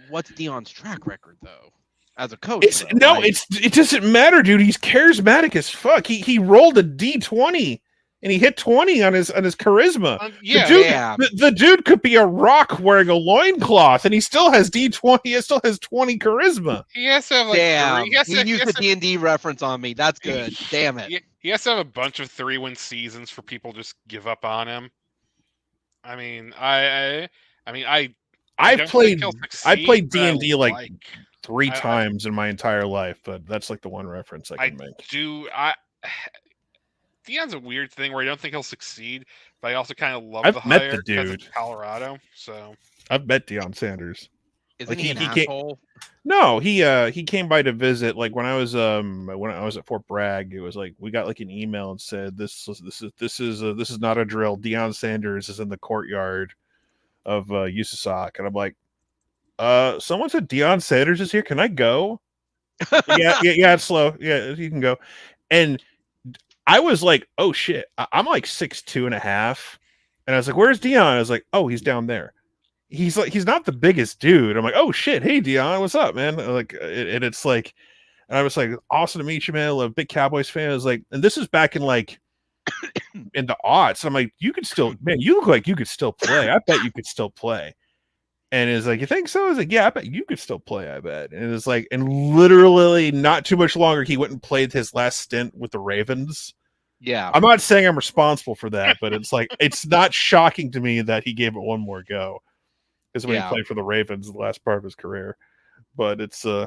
what's Deion's track record though? As a coach, it doesn't matter, dude. He's charismatic as fuck. He rolled a D20 and he hit 20 on his charisma. The dude could be a rock wearing a loincloth and he still has D20. He still has 20 charisma. He has to have he used the D&D reference on me. That's good. Damn it. He has to have a bunch of 3-win seasons for people to just give up on him. I mean, I've played D&D like 3 times in my entire life, but that's like the one reference I can make. Deion's a weird thing where I don't think he'll succeed, but I also kind of love the hire the dude because of Colorado. So I've met Deion Sanders. Isn't he an asshole? No, he came by to visit. Like when I was at Fort Bragg, it was like we got like an email and said this is not a drill. Deion Sanders is in the courtyard of USASOC, and I'm like, someone said Deion Sanders is here. Can I go? yeah, it's slow. Yeah, you can go. And I was like, oh shit, I'm like 6'2.5", and I was like, where's Deion? I was like, oh, he's down there. He's not the biggest dude. I'm like, oh shit, hey Deion, what's up, man? Like, and it's like, and I was like, awesome to meet you, man. I'm a big Cowboys fan. I was like, and this is back in like in the aughts. I'm like, you could still, man, you look like you could still play. I bet you could still play. And it's like, you think so? I was like, yeah, I bet you could still play, I bet. And it's like, and literally not too much longer, he went and played his last stint with the Ravens. Yeah. I'm not saying I'm responsible for that, but it's like, it's not shocking to me that he gave it one more go. Because when he played for the Ravens the last part of his career. But it's, yeah,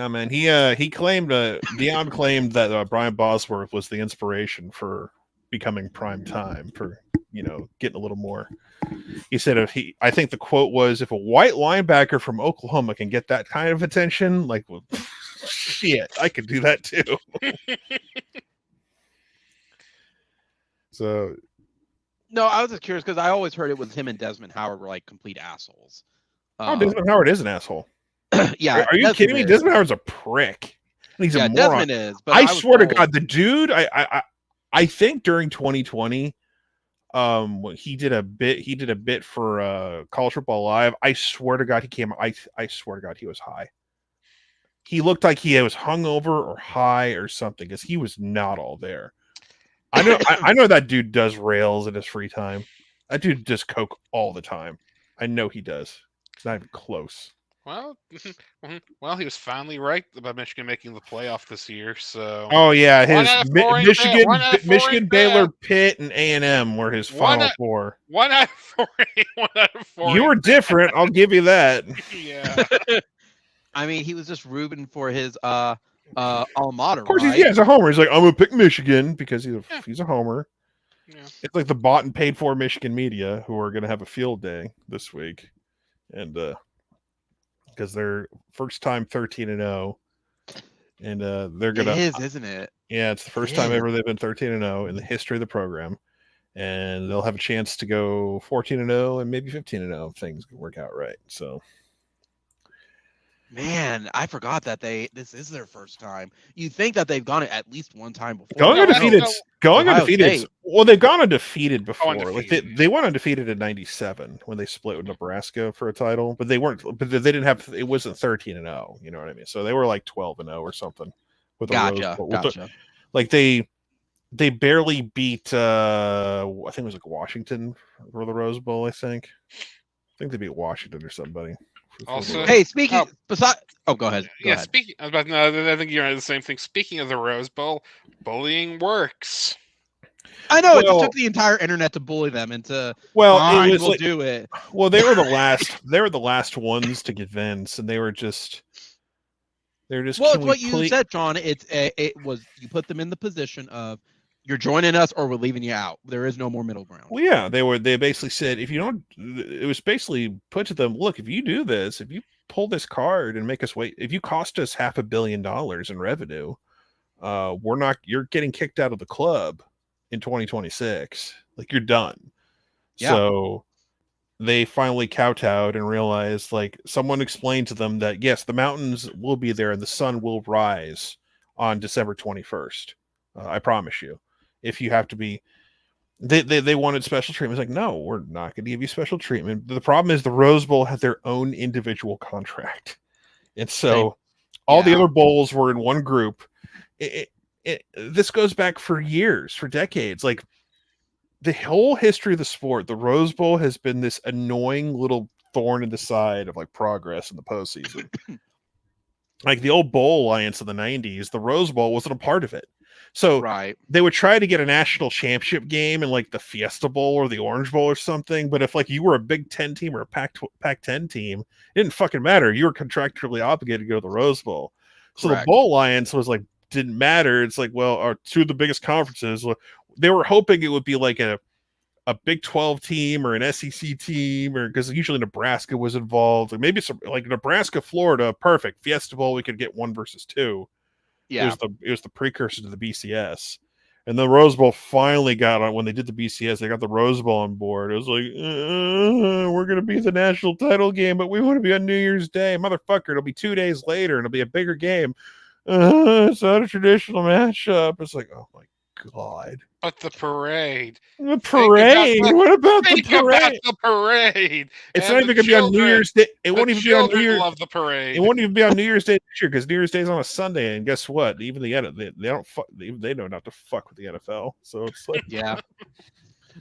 man, he claimed, Deion claimed that Brian Bosworth was the inspiration for becoming prime time, for, getting a little more. He said I think the quote was, if a white linebacker from Oklahoma can get that kind of attention, like, well, shit, I could do that too. So, no, I was just curious because I always heard it was him and Desmond Howard were like complete assholes. Desmond Howard is an asshole. Yeah, are you kidding me? Desmond Howard's a prick. He's a moron. Desmond is. But I swear to God, the dude. I think during 2020. He did a bit for College Football Live. I swear to God, I swear to God, he was high. He looked like he was hungover or high or something, because he was not all there. I know that dude does rails in his free time. That dude does coke all the time. I know he does. It's not even close. Well, he was finally right about Michigan making the playoff this year. So, oh yeah, his Michigan, Baylor, Pitt, and A&M were his final four. 1 out of 4. You were different. I'll give you that. Yeah. I mean, he was just rooting for his alma mater. Of course, right? he's a homer. He's like, I'm gonna pick Michigan because he's a homer. Yeah. It's like the bought and paid for Michigan media who are gonna have a field day this week, and because they're first time 13-0, and they're gonna. It is, isn't it? Yeah, it's the first time ever they've been 13-0 in the history of the program, and they'll have a chance to go 14-0 and maybe 15-0 if things work out right. So, Man, I forgot that this is their first time. You think that they've gone it at least one time before. Going undefeated. Going Ohio undefeated. State. Well, they've gone undefeated before. Undefeated. Like they went undefeated in '97 when they split with Nebraska for a title, but they weren't. But they didn't have. It wasn't 13-0. You know what I mean? So they were like 12-0 or something with the Rose Bowl. Gotcha. Like they barely beat. I think it was like Washington for the Rose Bowl. I think they beat Washington or somebody. Also, hey, speaking. Go ahead. Go ahead. Speaking. I think you're the same thing. Speaking of the Rose Bowl, bullying works. I know it just took the entire internet to bully them into. Fine, we'll do it. Well, they were the last. They were the last ones to get Vince, and they were just. Well, it's what you said, Sean. It was you put them in the position of you're joining us or we're leaving you out. There is no more middle ground. Well, yeah, they basically said if you don't, it was basically put to them, look, if you do this, if you pull this card and make us wait, if you cost us $500 million in revenue, you're getting kicked out of the club in 2026. Like you're done. Yeah. So they finally kowtowed and realized, like, someone explained to them that yes, the mountains will be there and the sun will rise on December 21st. I promise you. If you have to be, they wanted special treatment. It's like, no, we're not going to give you special treatment. The problem is the Rose Bowl had their own individual contract, and so all the other bowls were in one group. This goes back for years, for decades. Like the whole history of the sport, the Rose Bowl has been this annoying little thorn in the side of like progress in the postseason. Like the old bowl alliance of the 90s, the Rose Bowl wasn't a part of it. So they would try to get a national championship game in like the Fiesta Bowl or the Orange Bowl or something. But if like you were a Big Ten team or a Pac-10 team, it didn't fucking matter. You were contractually obligated to go to the Rose Bowl. So the Bowl Alliance was like, didn't matter. It's like, well, our two of the biggest conferences, they were hoping it would be like a Big 12 team or an SEC team, or because usually Nebraska was involved, or maybe some like Nebraska, Florida, perfect. Fiesta Bowl, we could get 1 versus 2. Yeah, it was the precursor to the BCS, and the Rose Bowl finally got on when they did the BCS. They got the Rose Bowl on board. It was like, we're gonna be the national title game, but we want to be on New Year's Day, motherfucker. It'll be 2 days later, and it'll be a bigger game. It's not a traditional matchup. It's like, oh my god. But the parade. The parade? What about the parade? The parade. It's not even going to be on New Year's Day. It won't even be on New Year's. Love the parade. It won't even be on New Year's Day this year because New Year's Day is on a Sunday. And guess what? Even the they don't fuck. They know not to fuck with the NFL. So it's like, yeah.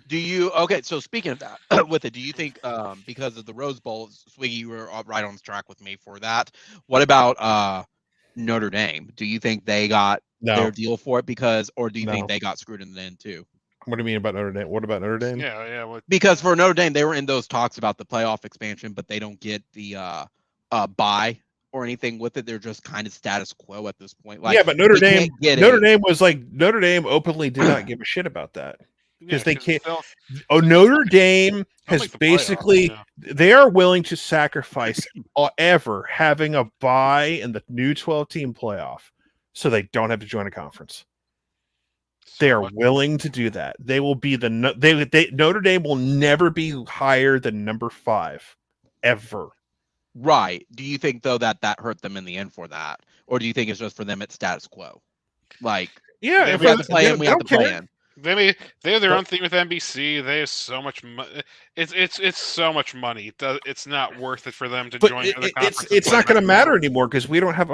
Do you so speaking of that, with it, do you think because of the Rose Bowl, Swiggy, you were right on track with me for that? What about Notre Dame? Do you think they got their deal for it or do you think they got screwed in the end too? What do you mean about Notre Dame? What about Notre Dame? Yeah. Because for Notre Dame, they were in those talks about the playoff expansion, but they don't get the bye or anything with it. They're just kind of status quo at this point. Like, yeah, but Notre Dame was like, Notre Dame openly did not give a shit about that. Because they can't. Notre Dame has basically, they are willing to sacrifice ever having a bye in the new 12-team playoff so they don't have to join a conference. They are willing to do that. They will be Notre Dame will never be higher than number 5 ever. Right. Do you think though that hurt them in the end for that, or do you think it's just for them it's status quo? Like, yeah, if we have to play in, we have to play in. They have their own thing with NBC. They have so much money. It's so much money. It's not worth it for them to join other conferences. It's not going to matter anymore because we don't have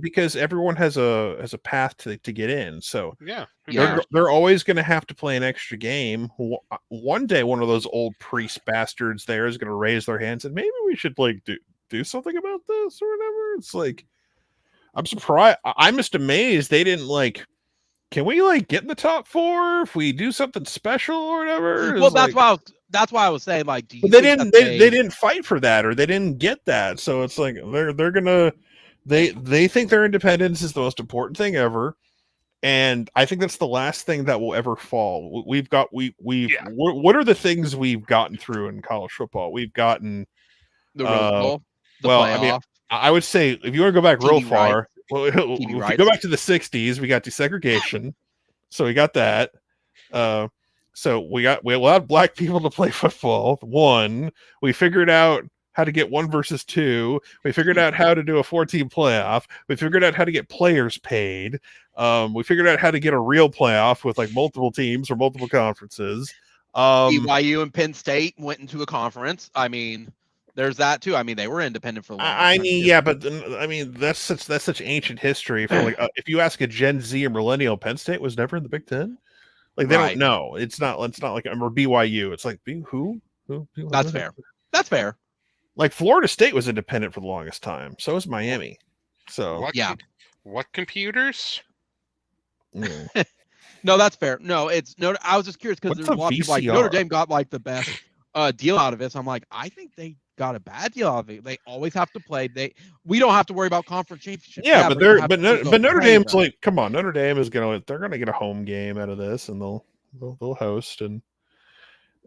because everyone has a path to get in. So they're always going to have to play an extra game. One day, one of those old priest bastards there is going to raise their hands and maybe we should like do something about this or whatever. It's like, I'm surprised. I'm just amazed they didn't like. Can we like get in the top 4 if we do something special or whatever? Well, that's why I was saying like, do you they didn't fight for that or they didn't get that. So it's like they're gonna they think their independence is the most important thing ever, and I think that's the last thing that will ever fall. What are the things we've gotten through in college football? We've gotten the Rose Bowl, the playoff. I mean, I would say if you want to go back real far. Well, if you go back to the 60s, we got desegregation. So we got that. So we allowed black people to play football. 1, we figured out how to get 1 versus 2. We figured out how to do a 4-team playoff. We figured out how to get players paid. We figured out how to get a real playoff with like multiple teams or multiple conferences. BYU and Penn State went into a conference. I mean, there's that too. I mean, they were independent for a long time. I mean, yeah, but I mean that's such ancient history. For like, if you ask a Gen Z or millennial, Penn State was never in the Big Ten. Like they don't know. It's not like or BYU. It's like who? That's fair. That's fair. Like Florida State was independent for the longest time. So was Miami. So what computers? Yeah. No, that's fair. No, it's no. I was just curious because there's a lot of people like Notre Dame got like the best deal out of it. So I'm like, I think they got a bad deal out of it. They always have to play. We don't have to worry about conference championships. Yeah, but Notre Dame's like, come on, Notre Dame is they're gonna get a home game out of this, and they'll host. And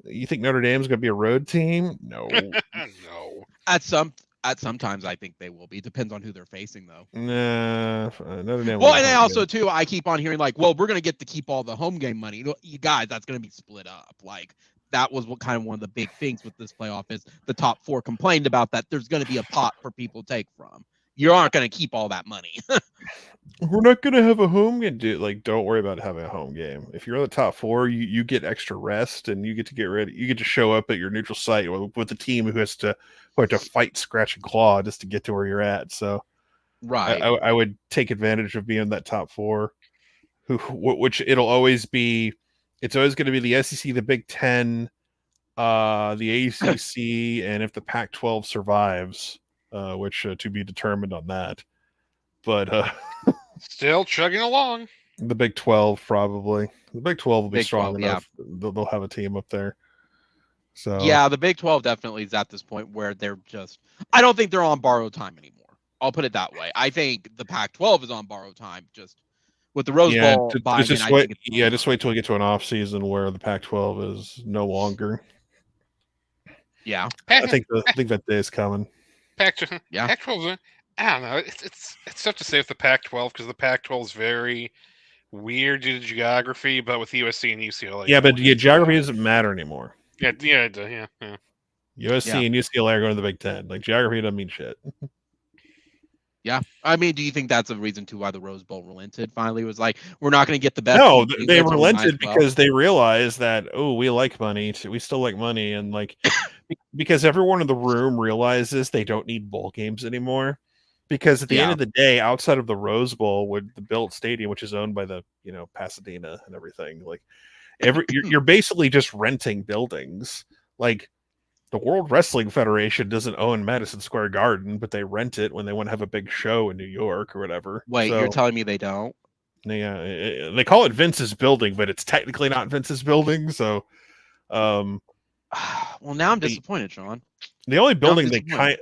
you think Notre Dame's gonna be a road team? No, no. At sometimes I think they will be. Depends on who they're facing, though. Nah, Notre Dame. Well, and then also too, I keep on hearing like, well, we're gonna get to keep all the home game money. You guys, that's gonna be split up. Like that was what kind of one of the big things with this playoff is the top 4 complained about that. There's gonna be a pot for people to take from. You aren't gonna keep all that money. We're not gonna have a home game, dude. Like, don't worry about having a home game. If you're in the top 4, you get extra rest and you get to get ready. You get to show up at your neutral site with the team who has to fight, scratch, and claw just to get to where you're at. So, right, I would take advantage of being in that top 4. Which it'll always be. It's always going to be the SEC, the Big Ten, the ACC, and if the Pac-12 survives, which to be determined on that. But still chugging along. The Big 12 probably. The Big 12 will be strong enough. Yeah. They'll have a team up there. So yeah, the Big 12 definitely is at this point where they're just. I don't think they're on borrowed time anymore. I'll put it that way. I think the Pac-12 is on borrowed time just with the Rose Bowl. Just wait till we get to an off season where the Pac-12 is no longer. Yeah, I think that day is coming. Pac-12. Yeah, Pac-12. I don't know. It's tough to say with the Pac-12 because the Pac-12 is very weird due to geography, but with USC and UCLA. Yeah, but geography doesn't matter anymore. Yeah. USC and UCLA are going to the Big Ten. Like geography doesn't mean shit. Yeah, I mean, do you think that's a reason to why the Rose Bowl relented? Finally, was like we're not going to get the best. No, they relented because they realized that we like money. We still like money, and like because everyone in the room realizes they don't need bowl games anymore. Because at the end of the day, outside of the Rose Bowl, with the built stadium, which is owned by the Pasadena and everything, like you're basically just renting buildings. Like the World Wrestling Federation doesn't own Madison Square Garden, but they rent it when they want to have a big show in New York or whatever. Wait, you're telling me they don't? Yeah, they call it Vince's building, but it's technically not Vince's building. So, well, now I'm disappointed, Sean. The only building the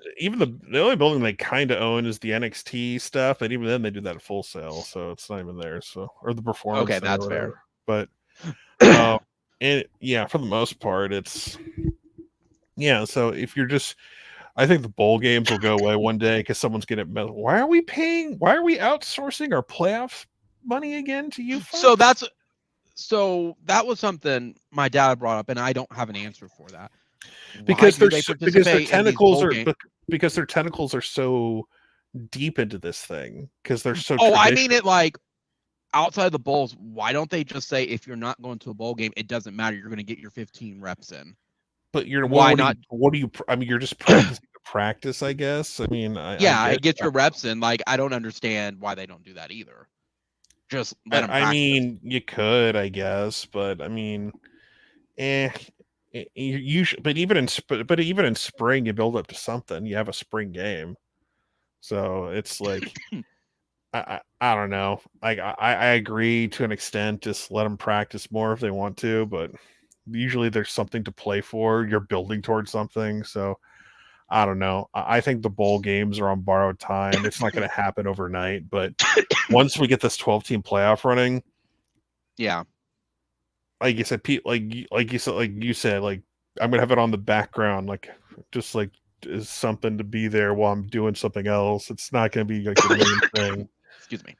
only building they kind of own is the NXT stuff, and even then they do that at Full Sail, so it's not even there. So, or the performance. Okay, that's fair. But, and yeah, for the most part, it's. Yeah, so if you're just, I think the bowl games will go away one day because someone's going to. Why are we outsourcing our playoff money again to you folks? So that was something my dad brought up, and I don't have an answer for that. Because their tentacles are so deep into this thing because they're so. Oh, I mean it like outside the bowls. Why don't they just say if you're not going to a bowl game, it doesn't matter. You're going to get your 15 reps in. But you're not? What do you? I mean, you're just practicing the practice, I guess. I mean, I get your reps in. Like, I don't understand why they don't do that either. Just let them practice. I mean, you could, I guess, but I mean, you should, but even in spring, you build up to something. You have a spring game, so it's like. I don't know. Like I agree to an extent. Just let them practice more if they want to, but. Usually there's something to play for. You're building towards something. So I don't know. I think the bowl games are on borrowed time. It's not going to happen overnight, but once we get this 12-team playoff running, yeah, like you said, Pete, like you said, like I'm going to have it on the background, like just like is something to be there while I'm doing something else. It's not going to be like the main thing. Excuse me.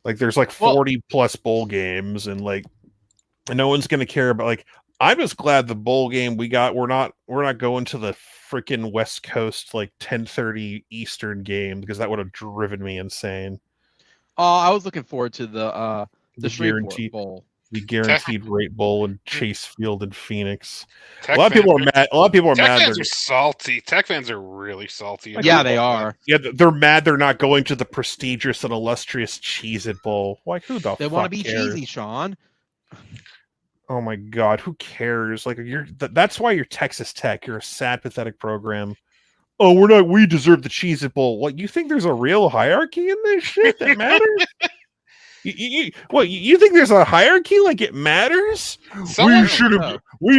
Like there's like 40 plus bowl games and like. And no one's going to care about like I'm just glad the bowl game we're not going to the freaking West Coast like 10:30 Eastern game because that would have driven me insane. I was looking forward to the Shreveport guaranteed Bowl. the guaranteed rate bowl in Chase Field in Phoenix. Tech A lot of people are mad. A lot of people are Tech mad. fans are salty. Tech fans are really salty. Yeah, they are. Yeah, they're mad. They're not going to the prestigious and illustrious Cheez-It Bowl. Like, who the? They fuck want to be cares? cheesy, Sean. Oh my god, who cares? Like, that's why you're Texas Tech. You're a sad, pathetic program. Oh, we deserve the Cheez-It Bowl. What, you think there's a real hierarchy in this shit that matters? You think there's a hierarchy like it matters? We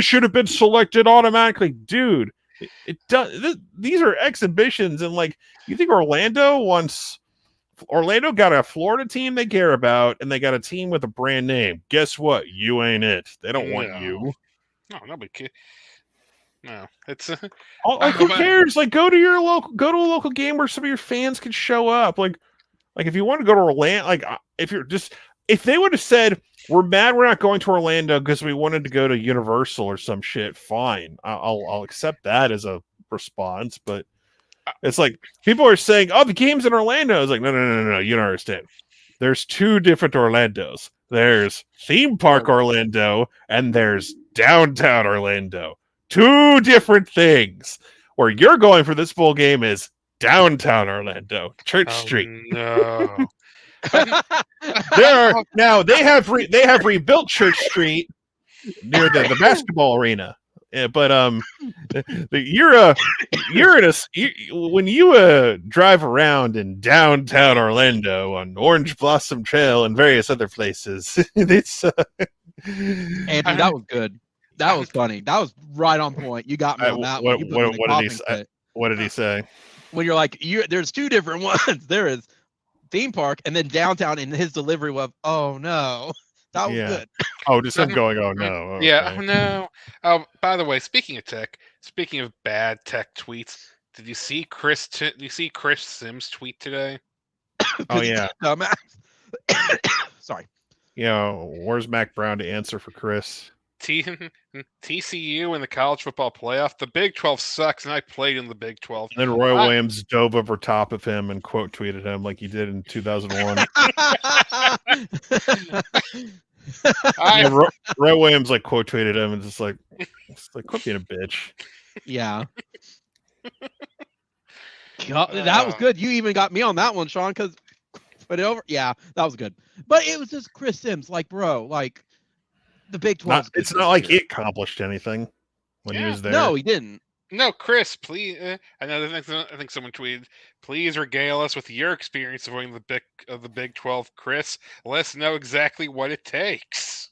should have been selected automatically, dude. It does. These are exhibitions, and like, you think Orlando got a Florida team they care about, and they got a team with a brand name. Guess what? You ain't it. They don't want you. No, nobody cares. No, it's like, who cares? Like, go to a local game where some of your fans can show up. Like if you want to go to Orlando, like, if they would have said, we're mad we're not going to Orlando because we wanted to go to Universal or some shit, fine. I'll accept that as a response, but it's like people are saying, oh, the game's in Orlando. It's like, no, you don't understand. There's two different Orlandos. There's theme park Orlando and there's downtown Orlando. Two different things. Where you're going for this bowl game is downtown Orlando, Church Street. No. Now they have rebuilt Church Street near the basketball arena. Yeah, but when you drive around in downtown Orlando on Orange Blossom Trail and various other places, it's Andrew, that was good. That was funny. That was right on point. You got me on that one. What did he say? When you're like, there's two different ones. There is theme park and then downtown, in his delivery of, oh no. That was good. Oh, just him going, oh no. Okay. Yeah, no. Oh, by the way, speaking of tech, speaking of bad tech tweets, did you see Chris Sims tweet today? Oh yeah. Sorry. Yeah, where's Mac Brown to answer for Chris? TCU in the college football playoff. The Big 12 sucks, and I played in the Big 12. And then Roy Williams dove over top of him and quote tweeted him like he did in 2001. Roy Williams like quote tweeted him and just like quit being a bitch. Yeah. God, that was good. You even got me on that one, Sean, because put it over. Yeah, that was good. But it was just Chris Sims, like, bro, like the Big 12. It's not like he accomplished anything when he was there. No, he didn't. No, Chris, please. I think someone tweeted, please regale us with your experience of winning the Big 12. Chris, let us know exactly what it takes.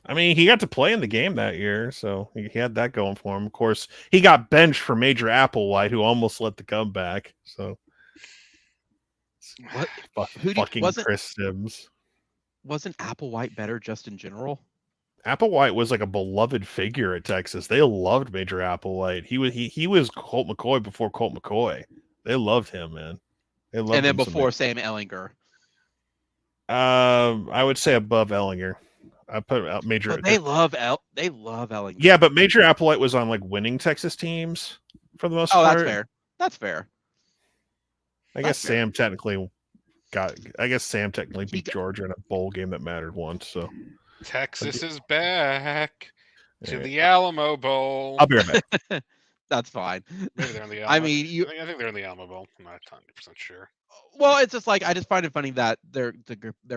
I mean, he got to play in the game that year, so he had that going for him. Of course, he got benched for Major Applewhite, who almost let the comeback. So, Chris Sims. Wasn't Applewhite better just in general? Applewhite was like a beloved figure at Texas. They loved Major Applewhite. He was Colt McCoy before Colt McCoy. They loved him, man. They loved and then him before Sam Ehlinger. I would say above Ehlinger. I put out Major. But they love Ehlinger. Yeah, but Major Applewhite was on like winning Texas teams for the most part. That's fair. That's fair. I guess Sam technically beat Georgia in a bowl game that mattered once. So Texas is back to the Alamo Bowl. I'll be right back. That's fine. Maybe they're in the Alamo. I mean, I think they're in the Alamo Bowl. I'm not 100% sure. Well, it's just like, I just find it funny that they're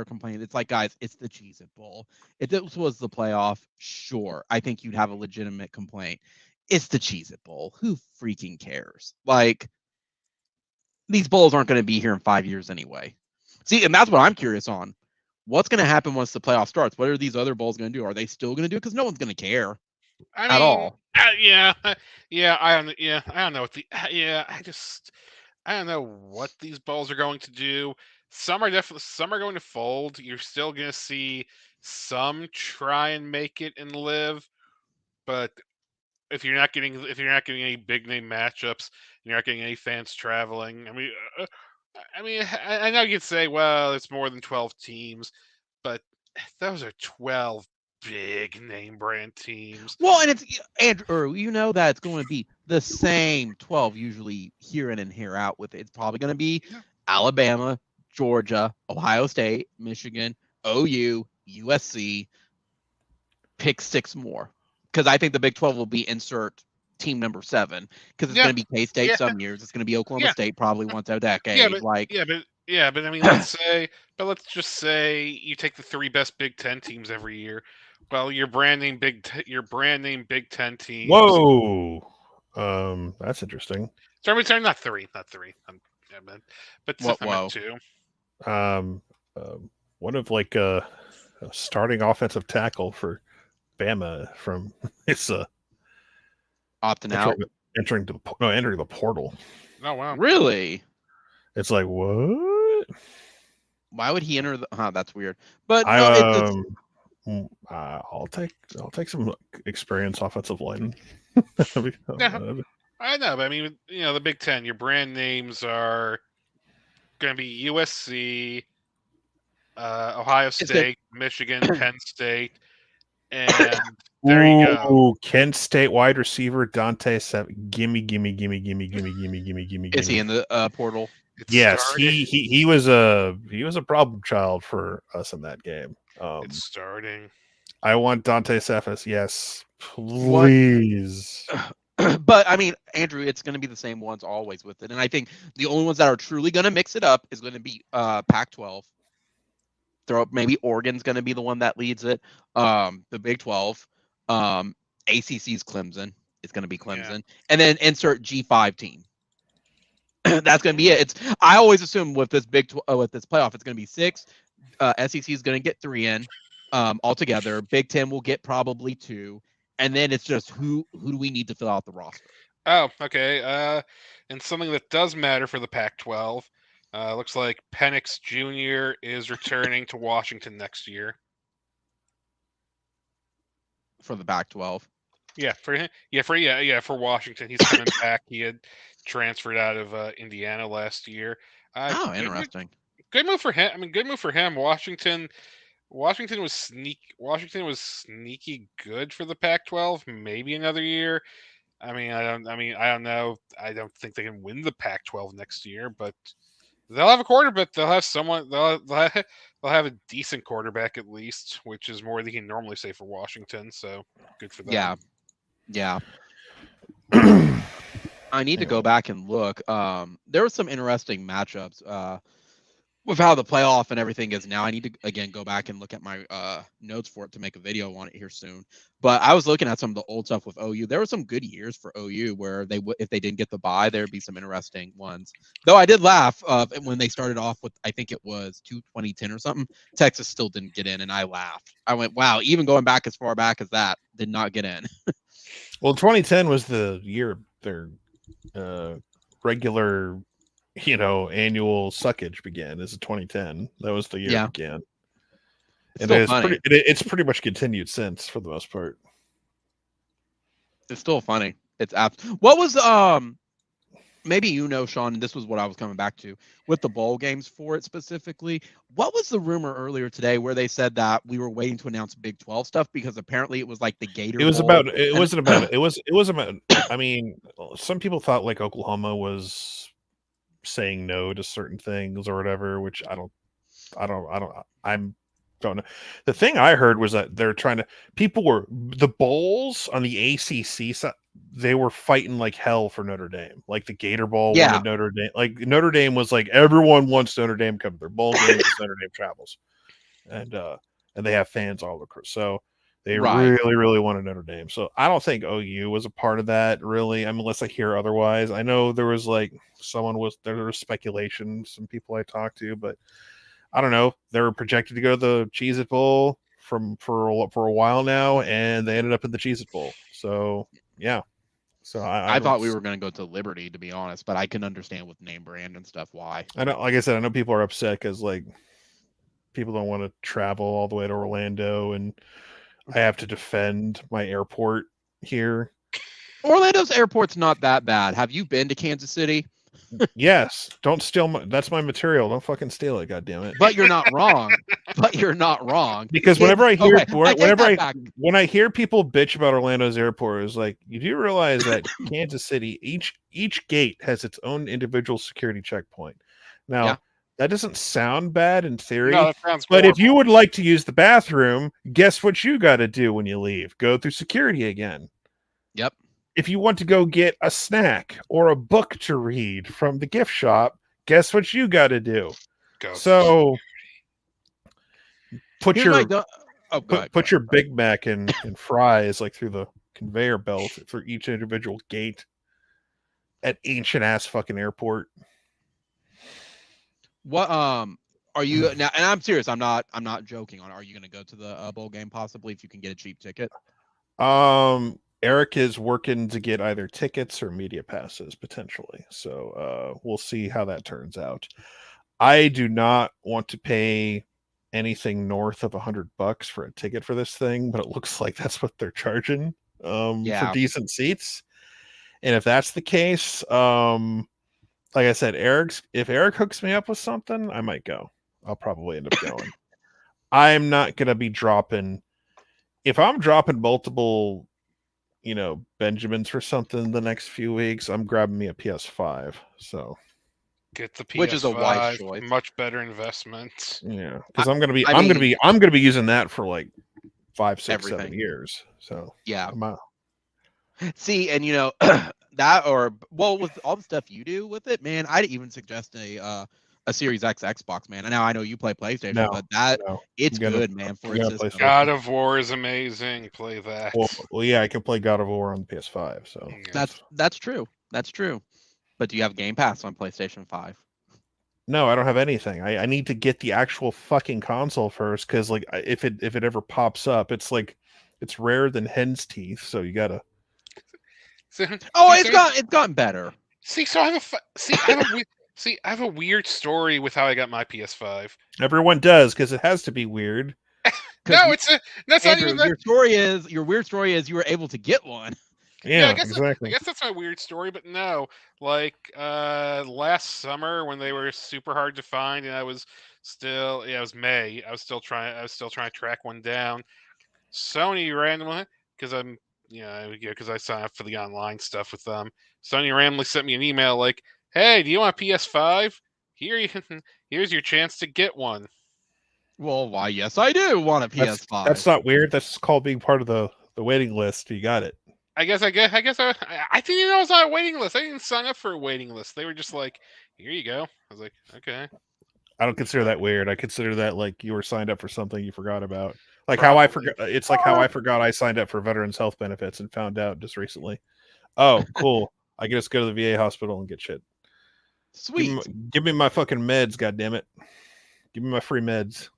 complaining. It's like, guys, it's the Cheez-It Bowl. If this was the playoff, sure, I think you'd have a legitimate complaint. It's the Cheez-It Bowl. Who freaking cares? Like, these bowls aren't going to be here in 5 years anyway. See, and that's what I'm curious on. What's going to happen once the playoff starts? What are these other bowls going to do? Are they still going to do it? Because no one's going to care at all. I don't know I don't know what these bowls are going to do. Some are going to fold. You're still going to see some try and make it and live, but if you're not getting any big name matchups, you're not getting any fans traveling. I know you'd say, well, it's more than 12 teams, but those are 12 big name brand teams. Well, and it's Andrew, you know that it's going to be the same 12 usually here in and here out with it. It's probably going to be Alabama, Georgia, Ohio State, Michigan, OU, USC. Pick 6 more, because I think the Big 12 will be insert team number 7, because it's going to be K-State some years. It's going to be Oklahoma State probably once a decade. But I mean, let's just say you take the 3 best Big 10 teams every year. Well, your brand name Big 10 teams. Whoa, that's interesting. Sorry, not 3. But whoa. 2. What if like a starting offensive tackle for Bama from it's opting out, entering the portal. Oh wow, really? It's like what? Why would he enter the? That's weird. But I'll take some experience offensive line. I know, but I mean, the Big 10. Your brand names are going to be USC, Ohio State, Michigan, Penn State, and there you go. Kent State wide receiver Dante gimme. Is he in the portal? Yes, he was a problem child for us in that game. It's starting. I want Dante Cephas. Yes, please. But I mean, Andrew, it's going to be the same ones always with it, and I think the only ones that are truly going to mix it up is going to be Pac-12. Throw up maybe Oregon's going to be the one that leads it. The Big 12, ACC's Clemson. It's going to be Clemson, and then insert G5 team. That's going to be it. I always assume with this with this playoff, it's going to be 6. SEC is going to get 3 in altogether. Big 10 will get probably 2. And then it's just who do we need to fill out the roster? Oh, okay. And something that does matter for the Pac-12, looks like Penix Jr. is returning to Washington next year. For the Pac-12. Yeah, for him. For Washington, he's coming back. He had transferred out of Indiana last year. Interesting. Good move for him. I mean, good move for him. Washington was sneaky good for the Pac-12. Maybe another year. I don't know. I don't think they can win the Pac-12 next year, but they'll have a quarterback. They'll have someone. They'll have a decent quarterback at least, which is more than you can normally say for Washington. So good for them. Yeah. I need to go back and look. There were some interesting matchups. With how the playoff and everything is now, I need to again go back and look at my notes for it to make a video on it here soon. But I was looking at some of the old stuff with OU. There were some good years for OU where if they didn't get the bye, there'd be some interesting ones. Though I did laugh when they started off with, I think it was 2010 or something. Texas still didn't get in, and I laughed. I went, wow, even going back as far back as that, did not get in. Well, 2010 was the year their regular annual suckage began. Is 2010. That was the year it began. It's pretty much continued since, for the most part. It's still funny. What was maybe Sean, and this was what I was coming back to with the bowl games for it specifically. What was the rumor earlier today where they said that we were waiting to announce Big 12 stuff because apparently it was like the Gator Bowl? It was about. I mean, some people thought like Oklahoma was saying no to certain things or whatever, which I don't know. The thing I heard was that they're trying to. The bowls on the ACC side. They were fighting like hell for Notre Dame. Like the Gator Bowl wanted Notre Dame. Like Notre Dame was like, everyone wants Notre Dame come to their bowl games as Notre Dame travels. And they have fans all across. So they really, really wanted Notre Dame. So I don't think OU was a part of that, really. I mean, unless I hear otherwise. I know there was like there was speculation, some people I talked to, but I don't know. They were projected to go to the Cheez-It Bowl for a while now, and they ended up in the Cheez-It Bowl. So yeah. So I thought we were going to go to Liberty, to be honest, but I can understand with name brand and stuff why. I know, like I said, I know people are upset because like people don't want to travel all the way to Orlando, and I have to defend my airport here. Orlando's airport's not that bad. Have you been to Kansas City? Yes. Don't steal that's my material. Don't fucking steal it, goddammit. But you're not wrong. but you're not wrong. Because whenever I hear, back. when I hear people bitch about Orlando's airport, it's like, you do realize that Kansas City, each gate has its own individual security checkpoint. Now, Yeah. that doesn't sound bad in theory, No, that sounds but if horrible. you would like to use the bathroom, guess what you got to do when you leave? Go through security again. Yep. If you want to go get a snack or a book to read from the gift shop, guess what you got to do? Go. So put Here's your my go- oh, go ahead, put your Big Mac and fries like through the conveyor belt for each individual gate at ancient ass fucking airport. What are you now? And I'm serious. I'm not joking. Are you going to go to the bowl game possibly if you can get a cheap ticket? Eric is working to get either tickets or media passes potentially. So we'll see how that turns out. I do not want to pay anything north of $100 for a ticket for this thing, but it looks like that's what they're charging for decent seats. And if that's the case, like I said, if Eric hooks me up with something, I might go. I'll probably end up going. I'm not gonna be dropping. If I'm dropping multiple, Benjamins for something the next few weeks, I'm grabbing me a PS5. So get the PS5, which is a wise choice. Much better investment. Yeah, because I'm gonna be using that for like 5, 6, everything. 7 years. So yeah. I'm out. See, and that with all the stuff you do with it, man, I'd even suggest a Series X Xbox, man. Now I know you play PlayStation, but it's good, man. For its system. God of War is amazing. Play that. Well, yeah, I can play God of War on the PS5. So that's true. That's true. But do you have Game Pass on PlayStation 5? No, I don't have anything. I need to get the actual fucking console first, because like if it ever pops up, it's like it's rarer than hen's teeth. So you gotta. It's gotten better. I have a weird story with how I got my PS5. Everyone does, because it has to be weird. No, that's Andrew, not even your weird story is you were able to get one. Yeah, exactly. I guess that's my weird story, but no. Like last summer when they were super hard to find, and I was still it was May. I was still trying to track one down. Sony randomly, because I'm because I signed up for the online stuff with them. Sony randomly sent me an email like, "Hey, do you want a PS5? Here's your chance to get one." Well, why? Yes, I do want a PS5. That's not weird. That's called being part of the waiting list. You got it. I guess I didn't know I was on a waiting list. I didn't sign up for a waiting list. They were just like, "Here you go." I was like, "Okay." I don't consider that weird. I consider that like you were signed up for something you forgot about. Like how I forgot. It's like how I forgot I signed up for Veterans Health Benefits and found out just recently. Oh, cool! I can just go to the VA hospital and get shit. Sweet. Give me my fucking meds, goddammit. Give me my free meds.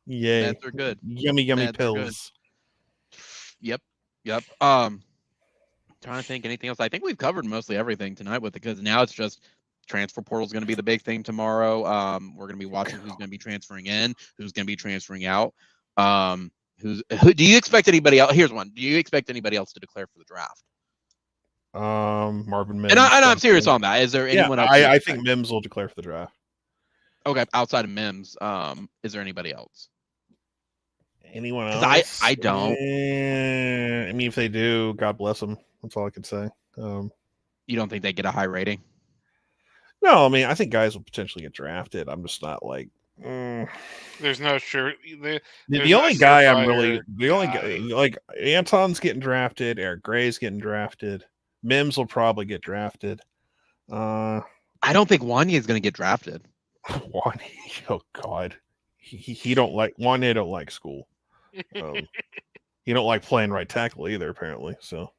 Yay. Meds are good. Yummy meds pills. Yep. Trying to think anything else. I think we've covered mostly everything tonight with it, because now it's just transfer portal is going to be the big thing tomorrow. We're going to be watching who's going to be transferring in, who's going to be transferring out. Do you expect anybody else? Here's one. Do you expect anybody else to declare for the draft? Marvin Mims. And I'm serious on that. Is there anyone else? I think Mims will declare for the draft. Okay, outside of Mims, is there anybody else? Anyone else? I don't. I mean, if they do, God bless them. That's all I can say. You don't think they get a high rating? No, I mean, I think guys will potentially get drafted. I'm just not like. There's no sure. The only guy I'm really like Anton's getting drafted. Eric Gray's getting drafted. Mims will probably get drafted. I don't think Wanya is going to get drafted. Wanya, oh God, he don't like Wanya. Don't like school. He don't like playing right tackle either. Apparently, so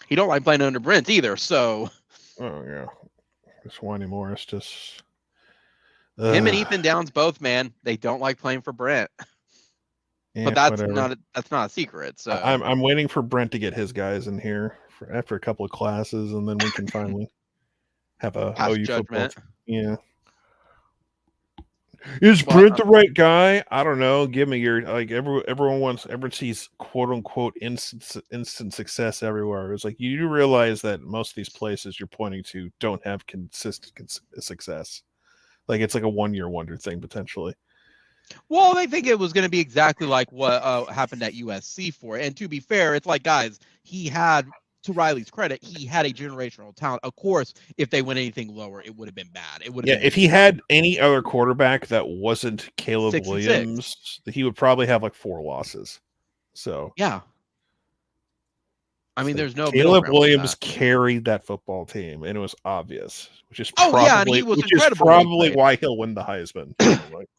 he don't like playing under Brent either. So, oh yeah, this Wanya Morris just. Him and Ethan Downs both, man, they don't like playing for Brent. Yeah, but that's not a secret. So I'm waiting for Brent to get his guys in here after a couple of classes, and then we can finally have a OU judgment. Football. Yeah. Is Brent the right guy? I don't know. Give me your everyone sees quote unquote instant success everywhere. It's like you do realize that most of these places you're pointing to don't have consistent success. Like it's like a 1-year wonder thing potentially. Well, they think it was going to be exactly like what happened at USC for it. And to be fair, it's like, guys, he had, to Riley's credit, he had a generational talent. Of course, if they went anything lower, it would have been bad. It would have been if he had any other quarterback that wasn't Caleb 6-6. Williams, he would probably have like 4 losses. So yeah. I mean, there's no Caleb Williams carried that football team, and it was obvious, which is probably, why he'll win the Heisman.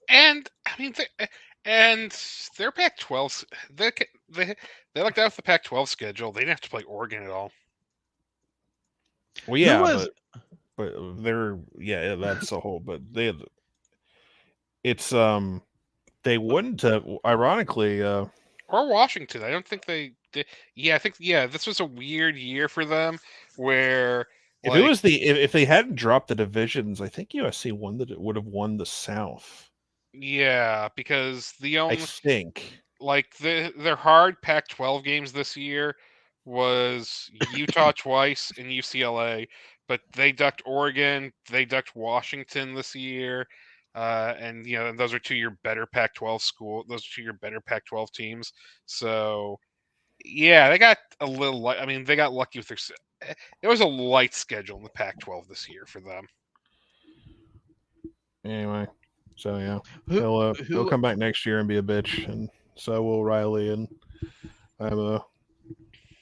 And I mean, their Pac-12, they looked out for the Pac-12 schedule. They didn't have to play Oregon at all. Well, yeah, but they're that's a whole. But they wouldn't have, ironically. Or Washington. I don't think they did. Yeah, I think this was a weird year for them where. If they hadn't dropped the divisions, I think USC would have won the South. Yeah, because I think their hard Pac-12 games this year was Utah twice and UCLA, but they ducked Oregon, they ducked Washington this year, and those are 2 of your better Pac-12 those are 2 of your better Pac-12 teams. So yeah, they got a little. I mean, they got lucky with their. It was a light schedule in the Pac-12 this year for them. Anyway. So yeah, he'll come back next year and be a bitch, and so will Riley. And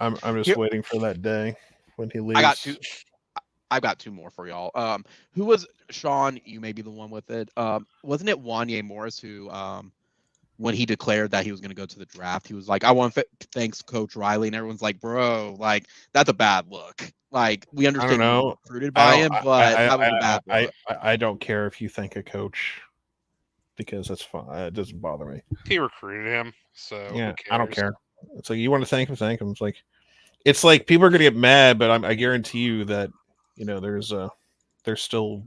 I'm just waiting for that day when he leaves. I've got 2 more for y'all. Who was Sean? You may be the one with it. Wasn't it Wanye Morris who, when he declared that he was going to go to the draft, he was like, "I want to thanks Coach Riley," and everyone's like, "Bro, like that's a bad look." Like we understand you were recruited by him, but that was a bad look. I don't care if you thank a coach. Because that's fine. It doesn't bother me. He recruited him, so yeah, I don't care. It's like you want to thank him, thank him. It's like people are gonna get mad, but I guarantee you that there's still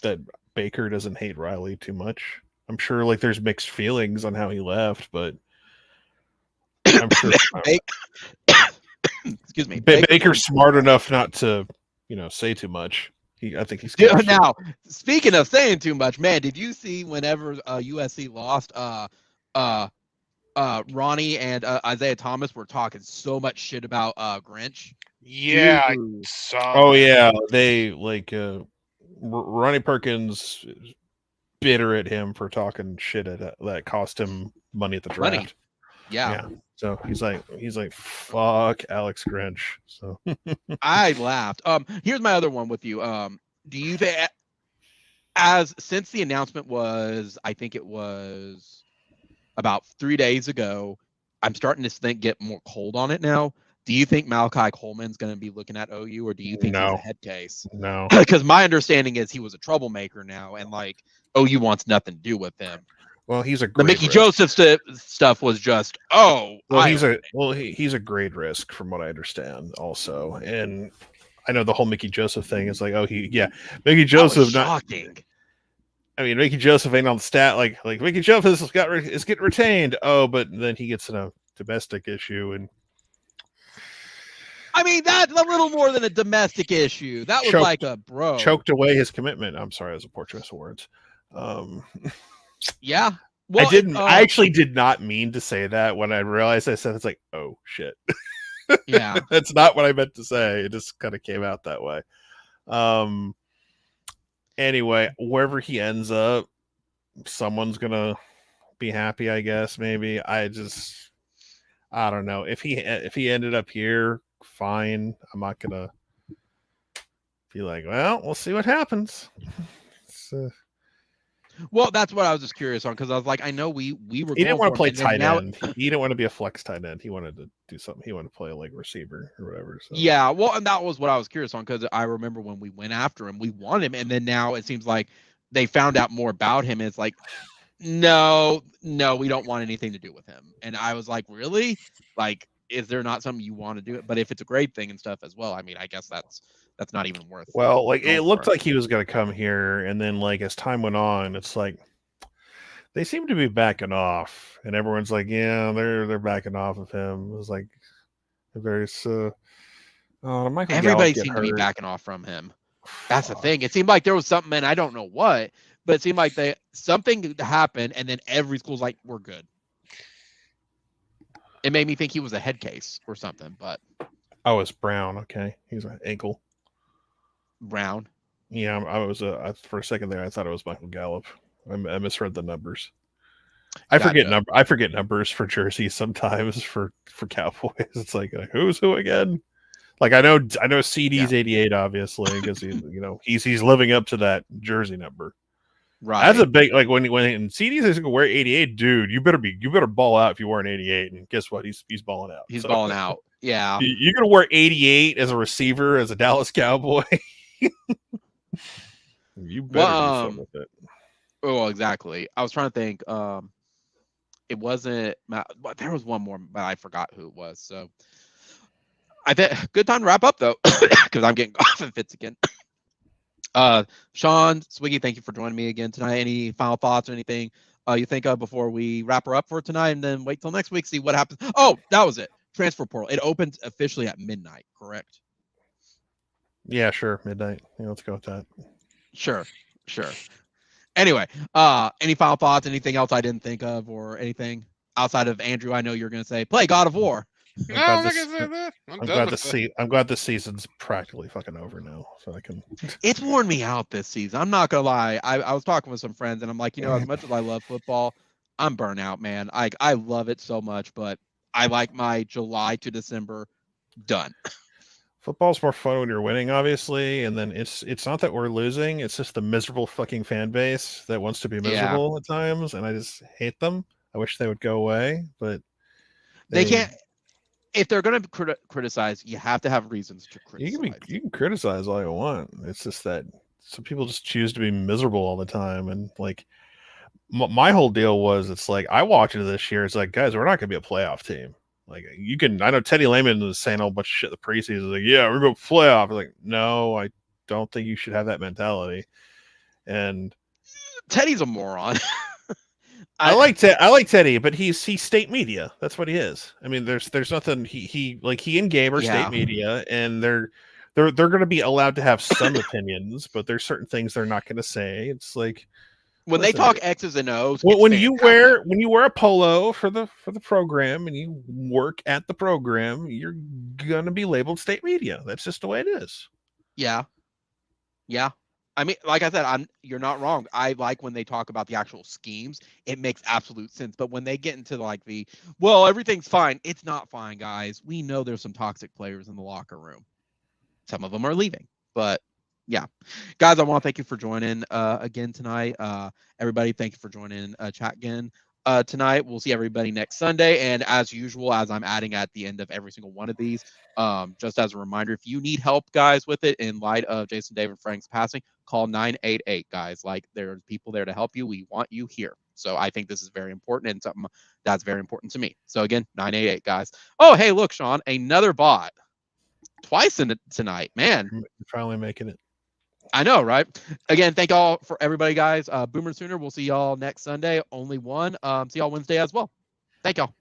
that Baker doesn't hate Riley too much. I'm sure there's mixed feelings on how he left, but I'm sure. Excuse me. Baker's smart enough not to say too much. I think he's good. Now, speaking of saying too much, man, did you see whenever USC lost, Ronnie and Isaiah Thomas were talking so much shit about Grinch? Yeah, I saw. Oh yeah, they Ronnie Perkins bitter at him for talking shit that cost him money at the draft. Yeah. So he's like, fuck Alex Grinch. So I laughed. Here's my other one with you. Do you think, since the announcement was, I think it was about 3 days ago, I'm starting to get more cold on it now. Do you think Malachi Coleman's going to be looking at OU, or do you think he's a head case? No, because my understanding is he was a troublemaker now, and OU wants nothing to do with him. Well, he's a the Mickey Joseph stuff was just he's a grade risk from what I understand also, and I know the whole Mickey Joseph thing is Mickey Joseph shocking. I mean, Mickey Joseph ain't on the stat like Mickey Joseph is getting retained. Oh, but then he gets in a domestic issue, and I mean that's a little more than a domestic issue. That was like a bro choked away his commitment. I'm sorry, those are poor choice of words. Yeah. Well, I actually did not mean to say that. When I realized I said, it's like, oh shit. Yeah. That's not what I meant to say. It just kind of came out that way. Anyway, wherever he ends up, someone's gonna be happy, I guess. Maybe. I don't know. If he ended up here, fine. I'm not gonna be like, well, we'll see what happens. Well, that's what I was just curious on, because I was like, I know we were. He didn't want to play tight end. He didn't want to be a flex tight end. He wanted to do something. He wanted to play like receiver or whatever. So. Yeah, well, and that was what I was curious on, because I remember when we went after him, we wanted him, and then now it seems like they found out more about him. And it's like, no, we don't want anything to do with him. And I was like, really? Like, is there not something you want to do? But if it's a great thing and stuff as well, I mean, I guess that's not even worth. Well, like it looked like he was going to come here, and then like as time went on, it's like they seem to be backing off, and everyone's like, yeah, they're backing off of him. It was like everybody seemed to be backing off from him. That's the thing. It seemed like there was something, and I don't know what, but it seemed like something happened, and then every school's like, we're good. It made me think he was a head case or something, but oh, it's Brown. Okay, he's an ankle. Brown. Yeah, I was for a second there. I thought it was Michael Gallup. I misread the numbers. I forget numbers for jerseys sometimes for Cowboys. It's like who's who again? Like I know CD's 88 obviously because he's living up to that jersey number. Right. That's a big when CD's is gonna wear 88, dude. You better ball out if you wear an 88. And guess what? He's balling out. He's balling out. Yeah. You're gonna wear 88 as a receiver as a Dallas Cowboy. You better do something with it. Oh, exactly. I was trying to think. It wasn't. There was one more, but I forgot who it was. So I think good time to wrap up though, because I'm getting coughing fits again. Sean, Swiggy, thank you for joining me again tonight. Any final thoughts or anything you think of before we wrap her up for tonight, and then wait till next week, see what happens? Oh, that was it. Transfer portal. It opens officially at midnight, correct? Yeah, sure. Midnight. Yeah, let's go with that. Sure. Anyway, any final thoughts? Anything else I didn't think of, or anything outside of Andrew? I know you're going to say play God of War. I'm glad the season's practically fucking over now, so I can. It's worn me out this season. I'm not gonna lie. I was talking with some friends, and I'm like, as much as I love football, I'm burnt out, man. I love it so much, but I like my July to December done. Football's more fun when you're winning, obviously, and then it's not that we're losing; it's just the miserable fucking fan base that wants to be miserable at times, and I just hate them. I wish they would go away, but they can't. If they're going to criticize, you have to have reasons to criticize. You can criticize all you want. It's just that some people just choose to be miserable all the time, and like my whole deal was, it's like I walked into this year. It's like, guys, we're not going to be a playoff team. Like I know Teddy Lehman was saying a whole bunch of shit in the preseason. Like, yeah, we're going to playoff. I'm like, no, I don't think you should have that mentality. And Teddy's a moron. I like Teddy, but he's state media. That's what he is. I mean, there's nothing he and Gabe are state media, and they're going to be allowed to have some opinions, but there's certain things they're not going to say. It's like when they talk X's and O's. When you wear a polo for the program and you work at the program, you're going to be labeled state media. That's just the way it is. Yeah. I mean, like I said, you're not wrong. I like when they talk about the actual schemes. It makes absolute sense. But when they get into like everything's fine. It's not fine, guys. We know there's some toxic players in the locker room. Some of them are leaving. But yeah, guys, I want to thank you for joining again tonight. Everybody, thank you for joining chat again tonight. We'll see everybody next Sunday. And as usual, as I'm adding at the end of every single one of these, just as a reminder, if you need help, guys, with it in light of Jason David Frank's passing, call 988, guys. Like, there's people there to help you. We want you here. So I think this is very important and something that's very important to me. So again, 988, guys. Oh, hey, look, Sean, another bot. Twice tonight, man. You're finally making it. I know, right? Again, thank y'all for everybody, guys. Boomer Sooner. We'll see y'all next Sunday. Only one. See y'all Wednesday as well. Thank y'all.